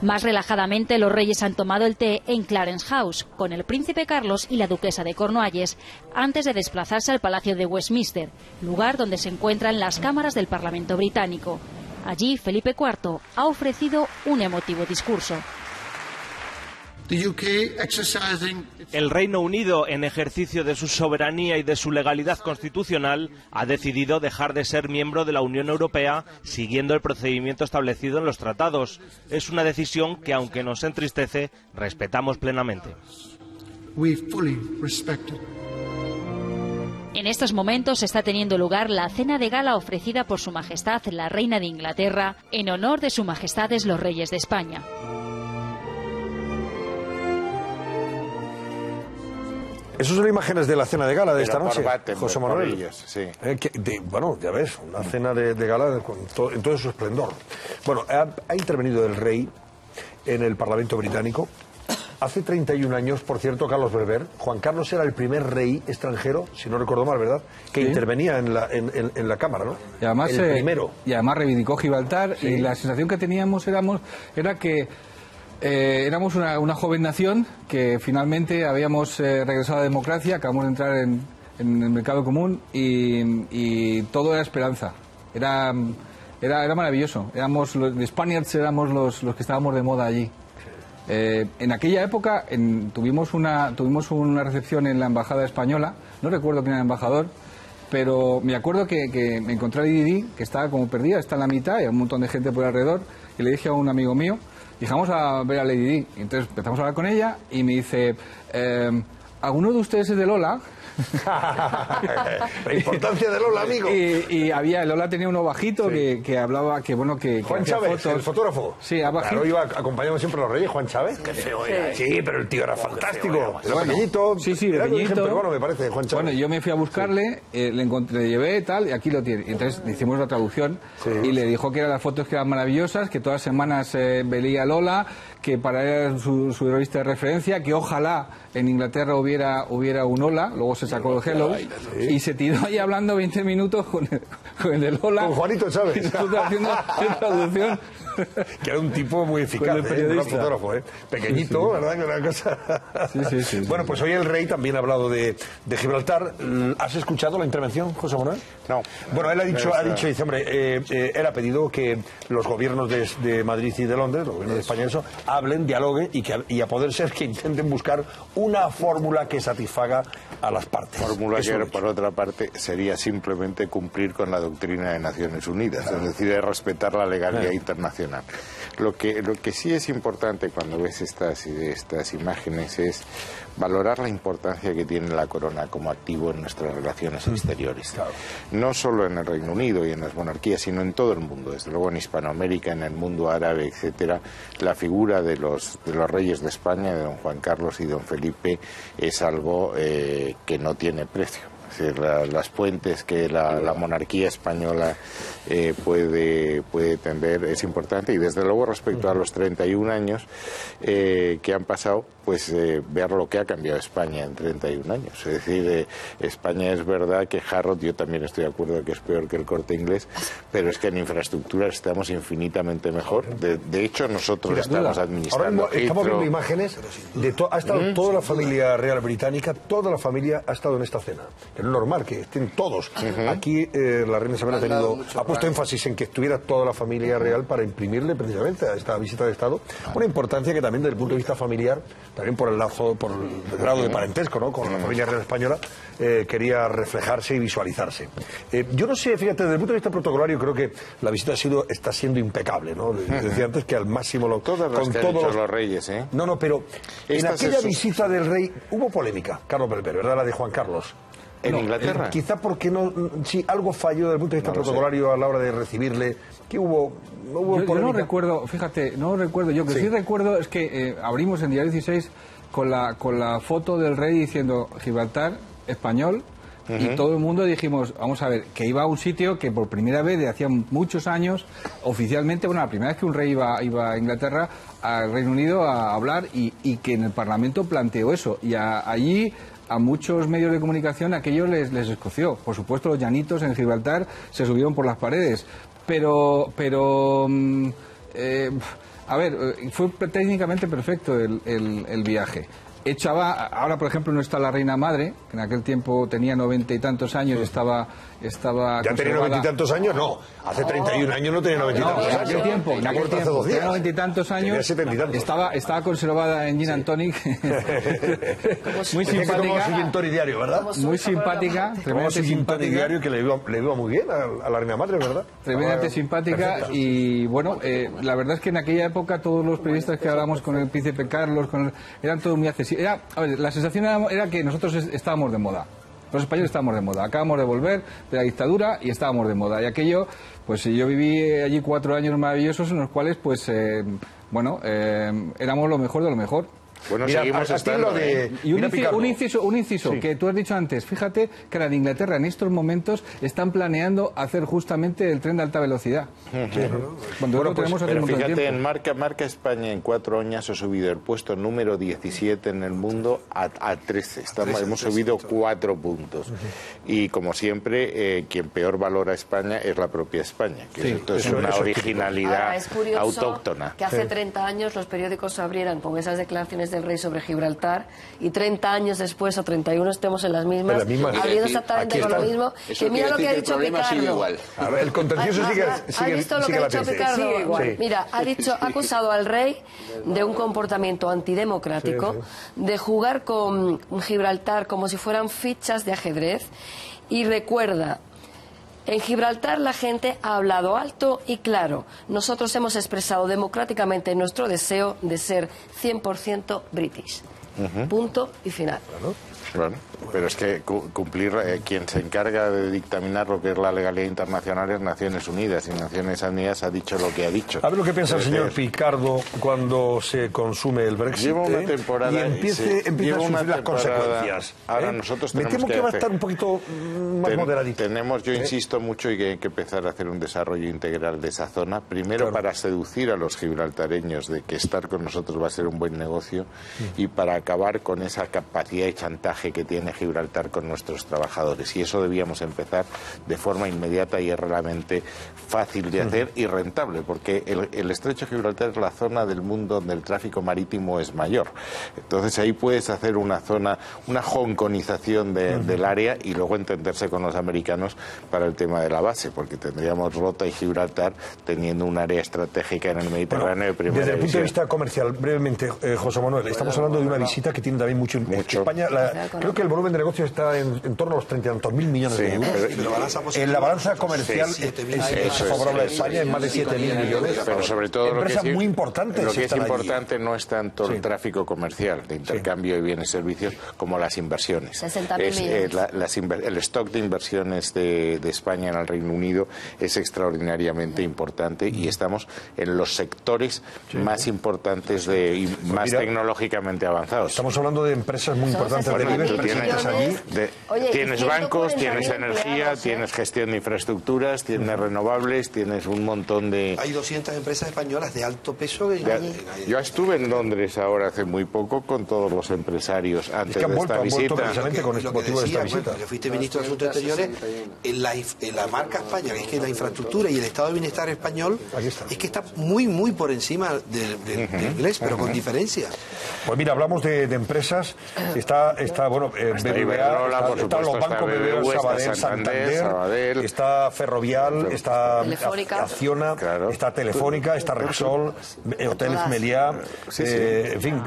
Más relajadamente, los reyes han tomado el té en Clarence House con el príncipe Carlos y la duquesa de Cornualles antes de desplazarse al Palacio de Westminster, lugar donde se encuentran las cámaras del Parlamento británico. Allí, Felipe IV ha ofrecido un emotivo discurso. El Reino Unido, en ejercicio de su soberanía y de su legalidad constitucional, ha decidido dejar de ser miembro de la Unión Europea siguiendo el procedimiento establecido en los tratados. Es una decisión que, aunque nos entristece, respetamos plenamente. En estos momentos está teniendo lugar la cena de gala ofrecida por Su Majestad la Reina de Inglaterra en honor de Su Majestades los Reyes de España. Esas son imágenes de la cena de gala de esta noche, José Manuel. Ellos, sí. Bueno, ya ves, una cena de gala en todo su esplendor. Bueno, ha intervenido el rey en el Parlamento británico. Hace 31 años, por cierto, Carlos Berber, Juan Carlos era el primer rey extranjero, si no recuerdo mal, ¿verdad?, que intervenía en la Cámara, ¿no? Y además, el primero. Y además reivindicó Gibraltar, y la sensación que teníamos era que éramos una joven nación que finalmente habíamos regresado a la democracia, acabamos de entrar en el mercado común y todo era esperanza. Era maravilloso. The Spaniards éramos los que estábamos de moda allí. En aquella época tuvimos una recepción en la embajada española, no recuerdo quién era el embajador, pero me acuerdo que me encontré a Lady Di, que estaba como perdida, está en la mitad, y hay un montón de gente por alrededor, y le dije a un amigo mío, vamos a ver a Lady Di. Y entonces empezamos a hablar con ella y me dice, ¿alguno de ustedes es de Lola? La importancia de Lola, amigo. Y Lola tenía uno bajito que hablaba, que Juan Chávez, el fotógrafo. Sí, claro, iba acompañando siempre a los reyes, Juan Chávez. Qué feo era. Sí, pero el tío era fantástico. Era pequeñito. Sí, pequeñito. Peruano, me parece, Juan Chávez. Bueno, yo me fui a buscarle, le llevé tal, y aquí lo tiene. Y entonces le hicimos la traducción y le dijo que eran las fotos que eran maravillosas, que todas las semanas veía Lola, que para él era su revista de referencia, que ojalá en Inglaterra hubiera un Lola, luego se sacó el Hello, y se tiró ahí hablando 20 minutos con el de Lola. Con Juanito Chávez. Haciendo traducción. Que era un tipo muy eficaz, un fotógrafo, Pequeñito, ¿verdad? Que una cosa... Sí. Bueno, pues hoy el rey también ha hablado de Gibraltar. ¿Has escuchado la intervención, José Manuel? No. Bueno, él ha dicho, dice, hombre, él ha pedido que los gobiernos de Madrid y de Londres, los gobiernos de España y eso, hablen, dialoguen y a poder ser que intenten buscar una fórmula que satisfaga a las partes. Fórmula que, por otra parte, sería simplemente cumplir con la doctrina de Naciones Unidas, es decir, respetar la legalidad internacional. Lo que sí es importante cuando ves estas imágenes es valorar la importancia que tiene la corona como activo en nuestras relaciones exteriores. Claro. No solo en el Reino Unido y en las monarquías, sino en todo el mundo, desde luego en Hispanoamérica, en el mundo árabe, etcétera. La figura de los reyes de España, de don Juan Carlos y don Felipe, es algo que no tiene precio. Es decir, las puentes que la monarquía española puede tender es importante, y desde luego respecto a los 31 años que han pasado, pues ver lo que ha cambiado España en 31 años. Es decir, España, es verdad que Harrods, yo también estoy de acuerdo que es peor que el Corte Inglés, pero es que en infraestructura estamos infinitamente mejor. De hecho, nosotros estamos administrando. Ahora estamos viendo imágenes ha estado toda la familia real británica, toda la familia ha estado en esta cena. que no es normal que estén todos. Aquí la reina Isabel ha puesto énfasis en que estuviera toda la familia real para imprimirle precisamente a esta visita de Estado una importancia que también desde el punto de vista familiar, también por el lazo, por el grado de parentesco, ¿no?, con la familia real española, quería reflejarse y visualizarse. Yo no sé, fíjate, desde el punto de vista protocolario creo que la visita está siendo impecable, ¿no? Decía antes que al máximo todas las que han hecho los reyes, ¿eh? No, pero en aquella visita del rey hubo polémica, Carlos Belver, ¿verdad? La de Juan Carlos. ¿En Inglaterra? Quizá porque si algo falló desde el punto de vista protocolario a la hora de recibirle. ¿Qué hubo? ¿No hubo yo no recuerdo, fíjate, no recuerdo. Yo que sí recuerdo es que abrimos en Diario 16 con la foto del rey diciendo Gibraltar, español, y todo el mundo dijimos, vamos a ver, que iba a un sitio que por primera vez de hacía muchos años, oficialmente, bueno, la primera vez que un rey iba a Inglaterra, al Reino Unido, a hablar, y que en el Parlamento planteó eso. Y allí a muchos medios de comunicación aquello les escoció. Por supuesto, los llanitos en Gibraltar se subieron por las paredes. Pero a ver, fue técnicamente perfecto el viaje. Ahora, por ejemplo, no está la reina madre, que en aquel tiempo tenía 90 y tantos años, estaba ¿Ya tenía 90 y tantos años? No, hace 31 años no tenía 90 y tantos años. En aquel tiempo, tenía 90 y tantos años, estaba conservada en Gin and Tonic, muy simpática. Diario, ¿verdad? Muy simpática, tremendamente simpática. Diario que le iba muy bien a la reina madre, ¿verdad? Tremendamente simpática y, bueno, la verdad es que en aquella época todos los periodistas que hablamos con el príncipe Carlos, eran todos muy accesibles. La sensación era que nosotros estábamos de moda. Los españoles estábamos de moda. Acabamos de volver de la dictadura y estábamos de moda. Y aquello, pues yo viví allí 4 años maravillosos en los cuales, pues, éramos lo mejor de lo mejor. Bueno, mira, seguimos estando. Y un inciso que tú has dicho antes. Fíjate que la de Inglaterra en estos momentos están planeando hacer justamente el tren de alta velocidad. Pero fíjate, en marca España en 4 años ha subido el puesto número 17 en el mundo a 13. Hemos subido 4 puntos. Y como siempre, quien peor valora a España es la propia España. Que esto es una originalidad autóctona. Que hace 30 años los periódicos se abrieran con esas declaraciones del rey sobre Gibraltar y 30 años después o 31 estemos en las mismas, habiendo exactamente con lo mismo. Que mira lo que ha dicho Picardo. A ver, el contencioso sigue ¿Has visto lo que ha dicho Picardo? Mira, ha acusado al rey de un comportamiento antidemocrático, de jugar con Gibraltar como si fueran fichas de ajedrez, y recuerda: en Gibraltar la gente ha hablado alto y claro. Nosotros hemos expresado democráticamente nuestro deseo de ser 100% british. Punto y final. Bueno, pero es que cumplir, quien se encarga de dictaminar lo que es la legalidad internacional es Naciones Unidas, y Naciones Unidas ha dicho lo que ha dicho. A ver lo que piensa el señor Picardo cuando se consume el Brexit. Lleva una temporada y empieza a sufrir las consecuencias. Ahora nosotros me temo que va a estar un poquito más moderadito. Yo insisto mucho, y que hay que empezar a hacer un desarrollo integral de esa zona, primero para seducir a los gibraltareños de que estar con nosotros va a ser un buen negocio, y para acabar con esa capacidad de chantaje que tiene Gibraltar con nuestros trabajadores, y eso debíamos empezar de forma inmediata, y es realmente fácil de hacer y rentable, porque el estrecho de Gibraltar es la zona del mundo donde el tráfico marítimo es mayor. Entonces ahí puedes hacer una hongkonización del área, y luego entenderse con los americanos para el tema de la base, porque tendríamos Rota y Gibraltar teniendo un área estratégica en el Mediterráneo de primera Desde el punto de división. vista comercial, brevemente, José Manuel, estamos hablando de una visita que tiene también mucho. España, creo que el volumen de negocio está en torno a los 30.000 millones de euros. En la balanza comercial es favorable a España en más de 7.000 millones. Pero sobre todo empresas muy importantes. Lo que es importante no es tanto el tráfico comercial de intercambio de bienes y servicios como las inversiones. 60.000 millones. El stock de inversiones de España en el Reino Unido es extraordinariamente importante, y estamos en los sectores más importantes y más tecnológicamente avanzados. Estamos hablando de empresas muy importantes. Tienes bancos, tienes energía, tienes gestión de infraestructuras, tienes renovables, tienes un montón de... Hay 200 empresas españolas de alto peso. Yo estuve en Londres ahora hace muy poco con todos los empresarios antes de esta visita. Precisamente con el motivo de esta visita. Yo fuiste ministro de Asuntos Exteriores, en la marca España, que es que la infraestructura y el estado de bienestar español es que está muy por encima del inglés, pero con diferencia. Pues mira, hablamos de empresas. Está bueno, BBVA, están los bancos BBVA, Sabadell, Santander, está Ferrovial, está Acciona, está Telefónica, está Repsol, Hoteles Meliá, en fin...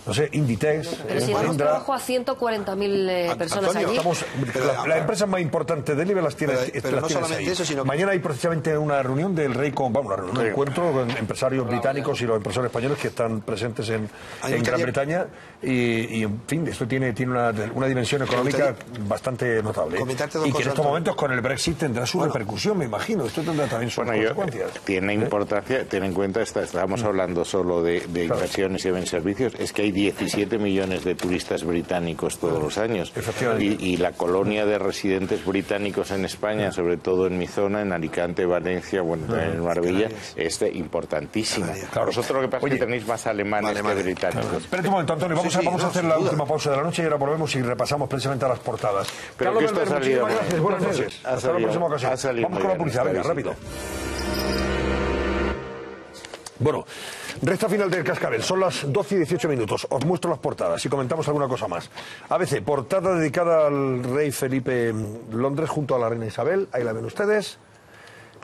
no sé, Inditex, pero si damos trabajo a 140.000 personas allí. Las empresas más importantes del IBE las tienes, pero no solamente eso, sino mañana hay precisamente una reunión del rey un encuentro con empresarios británicos y los empresarios españoles que están presentes en Gran Bretaña y en fin, esto tiene una dimensión económica bastante notable. Y que en estos momentos con el Brexit tendrá su repercusión, me imagino. Esto tendrá también sus consecuencias. Tiene importancia, ten en cuenta, estábamos hablando solo de inversiones y de servicios, es que hay 17 millones de turistas británicos todos los años. Y la colonia de residentes británicos en España, sobre todo en mi zona, en Alicante, Valencia, bueno, también en Marbella, es importantísima. Vosotros lo que pasa es que tenéis más alemanes que británicos. Espérate un momento, Antonio, vamos a hacer la última pausa de la noche y ahora volvemos y repasamos precisamente a las portadas. Pero Carlos que esto ha salido. Buenas noches. Hasta la próxima ocasión. Vamos con la publicidad, venga, rápido. Bueno, recta final del Cascabel, son las 12 y 18 minutos. Os muestro las portadas y comentamos alguna cosa más. ABC, portada dedicada al rey Felipe en Londres junto a la reina Isabel, ahí la ven ustedes.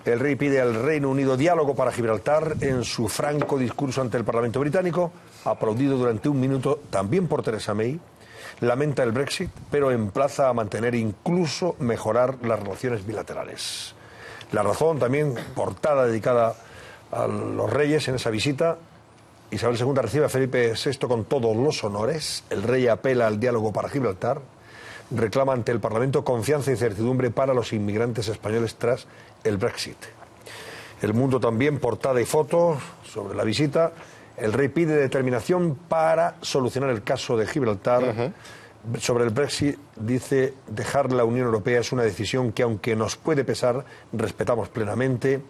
El rey pide al Reino Unido diálogo para Gibraltar en su franco discurso ante el Parlamento británico, aplaudido durante un minuto también por Theresa May. Lamenta el Brexit, pero emplaza a mantener incluso mejorar las relaciones bilaterales. La Razón también, portada dedicada a los reyes en esa visita. Isabel II recibe a Felipe VI con todos los honores. El rey apela al diálogo para Gibraltar. Reclama ante el Parlamento confianza y certidumbre para los inmigrantes españoles tras el Brexit. El Mundo también, portada y foto sobre la visita. El rey pide determinación para solucionar el caso de Gibraltar. Sobre el Brexit dice: dejar la Unión Europea es una decisión que, aunque nos puede pesar, respetamos plenamente.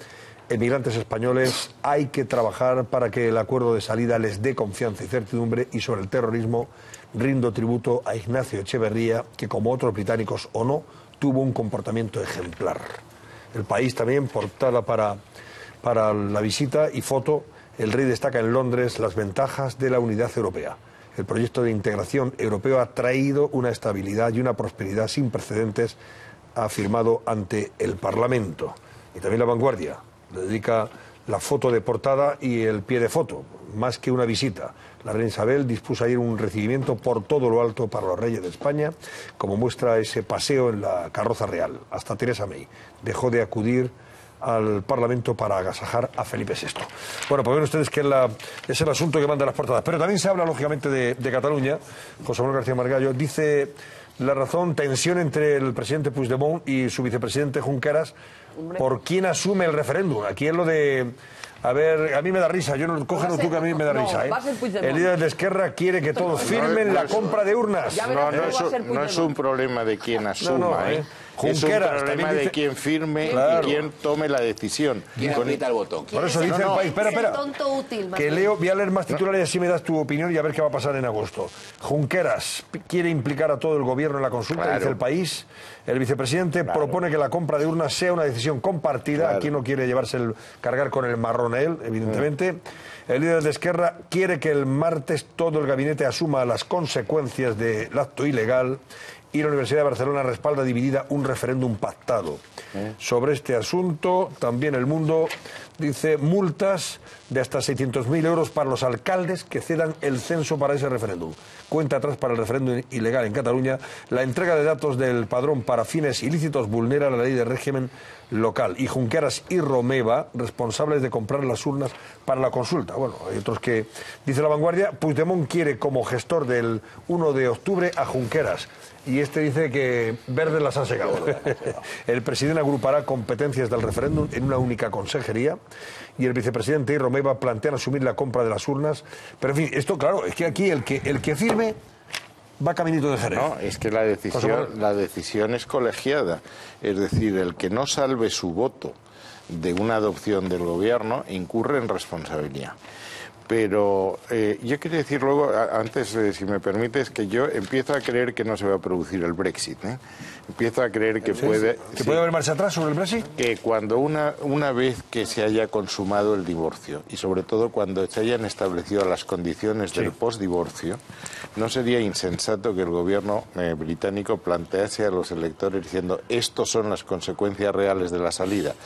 Emigrantes españoles, hay que trabajar para que el acuerdo de salida les dé confianza y certidumbre. Y sobre el terrorismo, rindo tributo a Ignacio Echeverría, que como otros británicos o no, tuvo un comportamiento ejemplar. El País también, portada para la visita y foto. El rey destaca en Londres las ventajas de la unidad europea. El proyecto de integración europeo ha traído una estabilidad y una prosperidad sin precedentes, ha afirmado ante el Parlamento. Y también La Vanguardia le dedica la foto de portada y el pie de foto, más que una visita. La reina Isabel dispuso ayer un recibimiento por todo lo alto para los reyes de España, como muestra ese paseo en la carroza real. Hasta Theresa May dejó de acudir al Parlamento para agasajar a Felipe VI. Bueno, pues ven ustedes que es el asunto que manda las portadas. Pero también se habla, lógicamente, de Cataluña. José Manuel García Margallo dice La Razón: tensión entre el presidente Puigdemont y su vicepresidente Junqueras por quién asume el referéndum. Aquí es lo de... A ver, a mí me da risa, cógelo tú que a mí me da risa. El líder de Esquerra quiere que todos firmen la compra de urnas. No es un problema de quién asuma, es un problema de quién firme y quién tome la decisión. ¿Quién aprieta el botón? Por eso dice el País, espera, que leo, voy a leer más titulares y así me das tu opinión y a ver qué va a pasar en agosto. Junqueras quiere implicar a todo el gobierno en la consulta, dice el País. El vicepresidente propone que la compra de urnas sea una decisión compartida. Aquí no quiere cargar con el marrón a él, evidentemente. El líder de Esquerra quiere que el martes todo el gabinete asuma las consecuencias del acto ilegal. Y la Universidad de Barcelona respalda dividida un referéndum pactado. Sobre este asunto, también El Mundo dice: multas de hasta 600.000 euros para los alcaldes que cedan el censo para ese referéndum. Cuenta atrás para el referéndum ilegal en Cataluña. La entrega de datos del padrón para fines ilícitos vulnera la ley de régimen local. Y Junqueras y Romeva, responsables de comprar las urnas para la consulta. Bueno, hay otros que... Dice La Vanguardia: Puigdemont quiere como gestor del 1 de octubre a Junqueras. Y este dice que verdes las han secado. El presidente agrupará competencias del referéndum en una única consejería. Y el vicepresidente y Romeva plantean asumir la compra de las urnas. Pero en fin, esto claro, es que aquí el que firme va caminito de Jerez. No, es que la decisión es colegiada. Es decir, el que no salve su voto de una adopción del gobierno incurre en responsabilidad. Pero yo quería decir luego, antes, si me permites, que yo empiezo a creer que no se va a producir el Brexit. Empiezo a creer que puede... ¿Que puede haber marcha atrás sobre el Brexit? Que cuando una vez que se haya consumado el divorcio, y sobre todo cuando se hayan establecido las condiciones del postdivorcio, no sería insensato que el gobierno británico plantease a los electores diciendo estos son las consecuencias reales de la salida.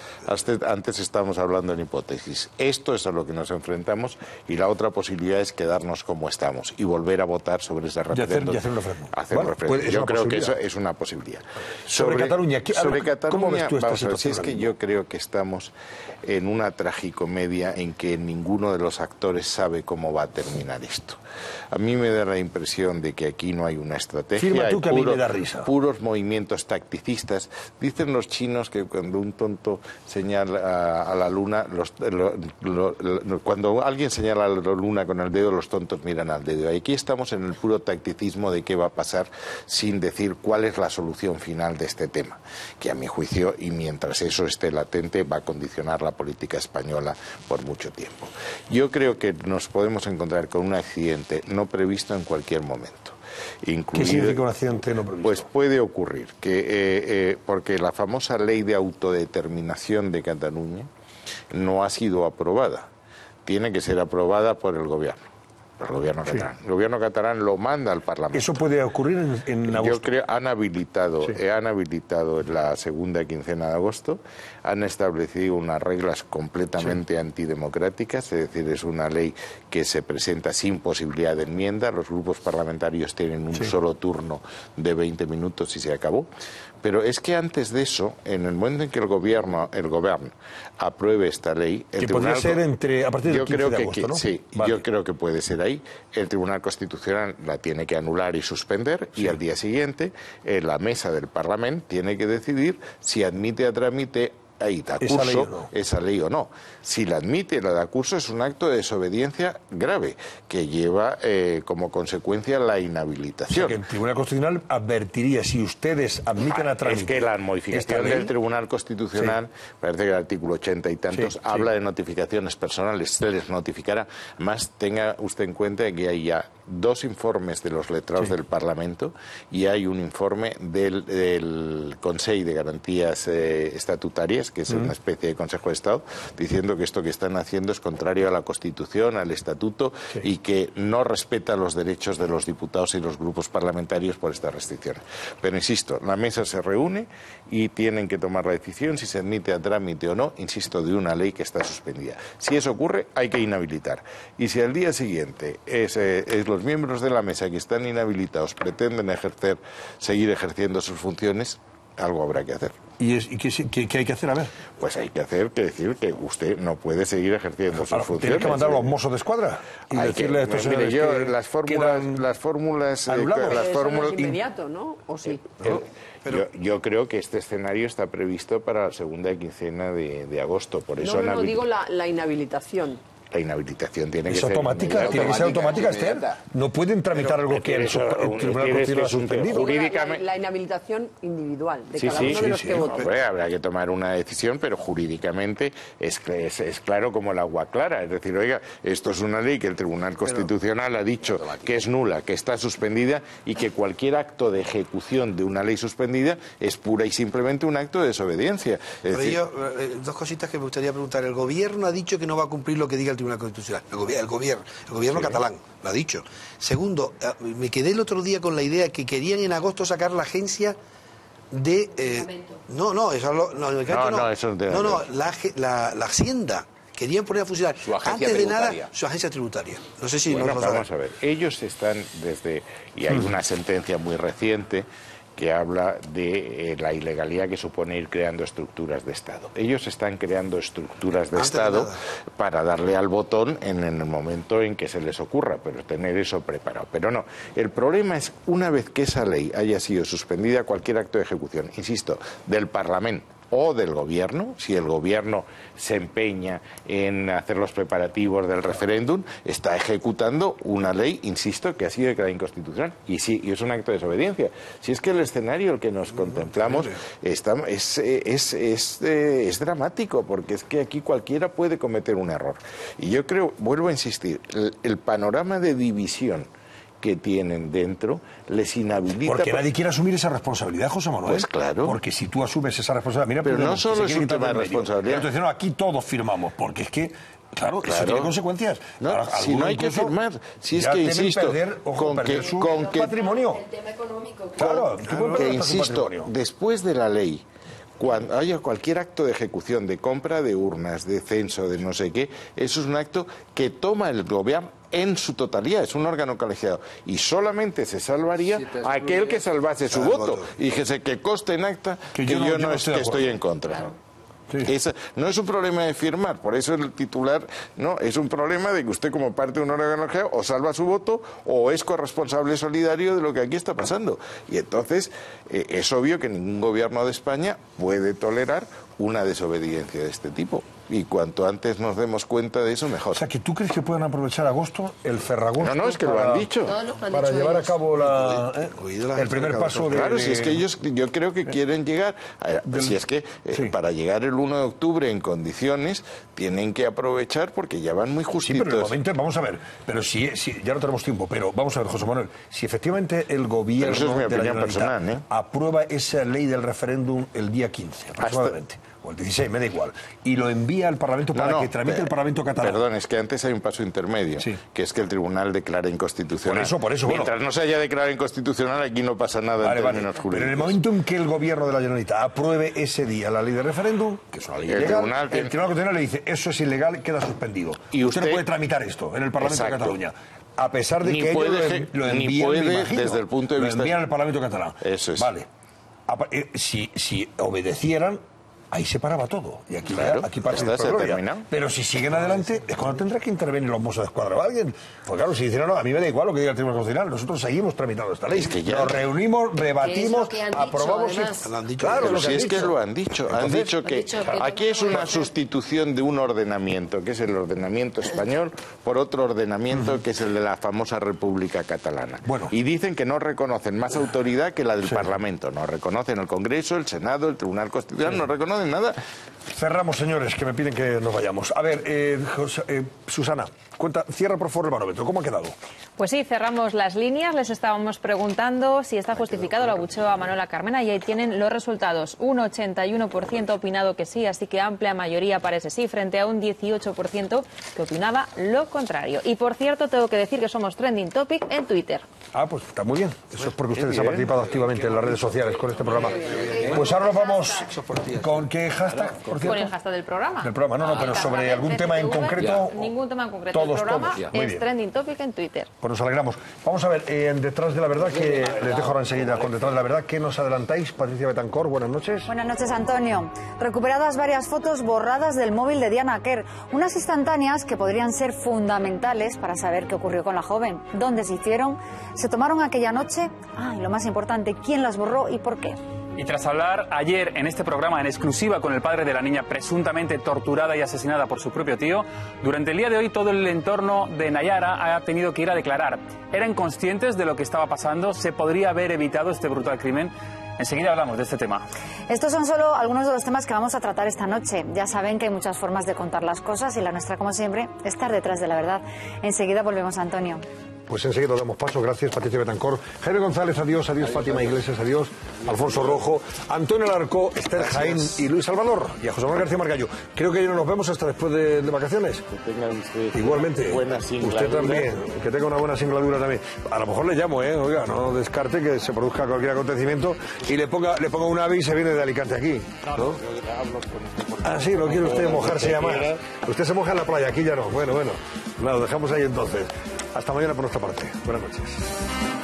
Antes estamos hablando en hipótesis. Esto es a lo que nos enfrentamos, y la otra posibilidad es quedarnos como estamos y volver a votar sobre ese referéndum. Y hacer un referéndum. Bueno, yo creo que eso es una posibilidad. Sobre Cataluña, ¿cómo ves tú esta situación? Si es que yo creo que estamos en una tragicomedia en que ninguno de los actores sabe cómo va a terminar esto. A mí me da la impresión de que aquí no hay una estrategia, Firma tú, hay que a mí me da risa. Puros movimientos tacticistas. Dicen los chinos que cuando un tonto señala a la luna, cuando alguien señala a la luna con el dedo, los tontos miran al dedo. Y aquí estamos en el puro tacticismo de qué va a pasar sin decir cuál es la solución final de este tema, que a mi juicio, y mientras eso esté latente, va a condicionar la política española por mucho tiempo. Yo creo que nos podemos encontrar con un accidente no previsto en cualquier momento. ¿Qué significa un accidente no previsto? Pues puede ocurrir que porque la famosa ley de autodeterminación de Cataluña no ha sido aprobada. Tiene que ser aprobada por el gobierno. El gobierno catalán. El gobierno catalán lo manda al Parlamento. ¿Eso puede ocurrir en agosto? Yo creo han habilitado en la segunda quincena de agosto, han establecido unas reglas completamente antidemocráticas, es decir, es una ley que se presenta sin posibilidad de enmienda, los grupos parlamentarios tienen un solo turno de 20 minutos y se acabó. Pero es que antes de eso, en el momento en que el gobierno apruebe esta ley... Que podría ser a partir del 15 de agosto, ¿no? Sí, vale. Yo creo que puede ser ahí. El Tribunal Constitucional la tiene que anular y suspender, y al día siguiente la mesa del Parlamento tiene que decidir si admite a trámite esa ley o no. Si la admite, la da curso, es un acto de desobediencia grave que lleva como consecuencia la inhabilitación. O sea, que el Tribunal Constitucional advertiría si ustedes admiten a trámite. Es que la modificación del Tribunal Constitucional, parece que el artículo 80 y tantos, habla de notificaciones personales, se les notificará. Más tenga usted en cuenta que hay ya 2 informes de los letrados del Parlamento y hay un informe del Consejo de Garantías Estatutarias, que es una especie de Consejo de Estado, diciendo que esto que están haciendo es contrario a la Constitución, al Estatuto, y que no respeta los derechos de los diputados y los grupos parlamentarios por estas restricciones. Pero insisto, la mesa se reúne y tienen que tomar la decisión si se admite a trámite o no, insisto, de una ley que está suspendida. Si eso ocurre, hay que inhabilitar. Y si al día siguiente los miembros de la mesa que están inhabilitados pretenden seguir ejerciendo sus funciones, algo habrá que hacer. ¿Y qué hay que hacer? A ver. Pues hay que decir que usted no puede seguir ejerciendo sus funciones. ¿Tiene que mandar a los mozos de escuadra? Y decirle a estos señores que las fórmulas es inmediato, ¿no? ¿O sí? Yo creo que este escenario está previsto para la segunda quincena de agosto. Por eso digo la inhabilitación. La inhabilitación tiene que ser automática, tiene que ser automática, Esther. No pueden tramitar algo que el Tribunal Constitucional ha suspendido. La inhabilitación individual de cada uno de los que voten. Habrá que tomar una decisión, pero jurídicamente es claro como el agua clara. Es decir, oiga, esto es una ley que el Tribunal Constitucional ha dicho que es nula, que está suspendida, y que cualquier acto de ejecución de una ley suspendida es pura y simplemente un acto de desobediencia. Dos cositas que me gustaría preguntar. El Gobierno ha dicho que no va a cumplir lo que diga el Tribunal Constitucional. El gobierno catalán lo ha dicho. Segundo, me quedé el otro día con la idea que querían en agosto sacar la agencia de la Hacienda. Querían poner a funcionar antes de nada su agencia tributaria. No sé si vamos a ver. Ellos están y hay una sentencia muy reciente que habla de la ilegalidad que supone ir creando estructuras de Estado. Ellos están creando estructuras de Estado para darle al botón en el momento en que se les ocurra, pero tener eso preparado. Pero no, el problema es una vez que esa ley haya sido suspendida, cualquier acto de ejecución, insisto, del Parlamento, o del gobierno, si el gobierno se empeña en hacer los preparativos del referéndum, está ejecutando una ley, insisto, que ha sido declarada inconstitucional. Y sí, y es un acto de desobediencia. Si es que el escenario el que nos contemplamos es dramático, porque es que aquí cualquiera puede cometer un error. Y yo creo, vuelvo a insistir, el panorama de división que tienen dentro les inhabilita. Porque nadie quiere asumir esa responsabilidad, José Manuel. Pues claro. Porque si tú asumes esa responsabilidad... Mira, pero no solo es un tema de responsabilidad. Entonces, no, aquí todos firmamos, porque es que, claro, eso tiene consecuencias. No, ahora, si no hay que firmar, si es que, insisto, con que patrimonio. El tema económico. Claro, que insisto, después de la ley, cuando haya cualquier acto de ejecución, de compra de urnas, de censo, de no sé qué, eso es un acto que toma el gobierno en su totalidad, es un órgano colegiado, y solamente se salvaría aquel que salvase su voto y que conste en acta que yo no estoy en contra. Sí. No es un problema de firmar, por eso el titular no es un problema de que usted como parte de un órgano colegiado o salva su voto o es corresponsable solidario de lo que aquí está pasando. Y entonces es obvio que ningún gobierno de España puede tolerar una desobediencia de este tipo. Y cuanto antes nos demos cuenta de eso, mejor. O sea, que tú crees que pueden aprovechar agosto, el Ferragosto... No, es que lo han dicho. Para llevar a cabo el primer paso de... Claro, si es que ellos, yo creo que quieren llegar... Si es que para llegar el 1 de octubre en condiciones, tienen que aprovechar porque ya van muy justitos. Sí, pero el momento, vamos a ver, pero si ya no tenemos tiempo, pero vamos a ver, José Manuel, si efectivamente el gobierno eso es mi opinión personal, aprueba esa ley del referéndum el día 15, aproximadamente... o el 16, me da igual, y lo envía al Parlamento para que tramite el Parlamento catalán. Perdón, es que antes hay un paso intermedio, que es que el Tribunal declara inconstitucional. Por eso, mientras no se haya declarado inconstitucional, aquí no pasa nada en términos jurídicos. Pero en el momento en que el Gobierno de la Generalitat apruebe ese día la ley de referéndum, que es una ley ilegal, el Tribunal Constitucional le dice, eso es ilegal, queda suspendido. Y usted no puede tramitar esto en el Parlamento de Cataluña. A pesar de que ellos lo envían, desde el punto de vista... lo envían al Parlamento catalán. Eso es. Vale. Si obedecieran, ahí se paraba todo. Y aquí, aquí pasa pero si siguen adelante, es cuando tendrá que intervenir los Mossos de Escuadra o alguien. Pues claro, si dicen, no, a mí me da igual lo que diga el Tribunal Constitucional, nosotros seguimos tramitando esta ley. Es que nos reunimos, rebatimos, aprobamos... Claro, si es que lo han dicho. Han dicho que aquí es una sustitución de un ordenamiento, que es el ordenamiento español, por otro ordenamiento, que es el de la famosa República Catalana. Y dicen que no reconocen más autoridad que la del Parlamento. No reconocen el Congreso, el Senado, el Tribunal Constitucional, no reconocen nada. Cerramos, señores, que me piden que nos vayamos. A ver, Susana, cierra por favor el barómetro. ¿Cómo ha quedado? Pues sí, cerramos las líneas. Les estábamos preguntando si está justificado el abucheo a Manuela Carmena y ahí tienen los resultados. Un 81% ha opinado que sí, así que amplia mayoría parece sí, frente a un 18% que opinaba lo contrario. Y por cierto, tengo que decir que somos trending topic en Twitter. Ah, pues está muy bien. Eso es porque ustedes han participado activamente en las redes sociales con este programa. Pues ahora nos vamos con qué hashtag, por cierto. Con el hashtag del programa. Del programa, no, pero sobre algún tema en concreto. Ningún tema en concreto. El programa es trending topic en Twitter. Pues nos alegramos. Vamos a ver, Detrás de la Verdad, que les dejo ahora enseguida con Detrás de la Verdad. ¿Qué nos adelantáis? Patricia Betancor, buenas noches. Buenas noches, Antonio. Recuperadas varias fotos borradas del móvil de Diana Quer. Unas instantáneas que podrían ser fundamentales para saber qué ocurrió con la joven. ¿Dónde se hicieron? ¿Se tomaron aquella noche? Y lo más importante, ¿quién las borró y por qué? Y tras hablar ayer en este programa en exclusiva con el padre de la niña presuntamente torturada y asesinada por su propio tío, durante el día de hoy todo el entorno de Nayara ha tenido que ir a declarar. ¿Eran conscientes de lo que estaba pasando? ¿Se podría haber evitado este brutal crimen? Enseguida hablamos de este tema. Estos son solo algunos de los temas que vamos a tratar esta noche. Ya saben que hay muchas formas de contar las cosas y la nuestra, como siempre, estar detrás de la verdad. Enseguida volvemos, Antonio. Pues enseguida damos paso. Gracias, Patricia Betancor. Jaime González, adiós. Adiós, Fátima Iglesias, adiós. Alfonso Rojo, Antonio Alarcó, Esther Jaén y Luis Salvador. Y a José Manuel García Margallo. Creo que ya no nos vemos hasta después de vacaciones. Que tengan igualmente. Buena usted también. Que tenga una buena singladura también. A lo mejor le llamo, Oiga, no descarte que se produzca cualquier acontecimiento y le ponga un ave y se viene de Alicante aquí, ¿no? Sí, no quiere usted mojarse ya más. Usted se moja en la playa, aquí ya no. Bueno. Lo dejamos ahí entonces. Hasta mañana por nuestra parte. Buenas noches.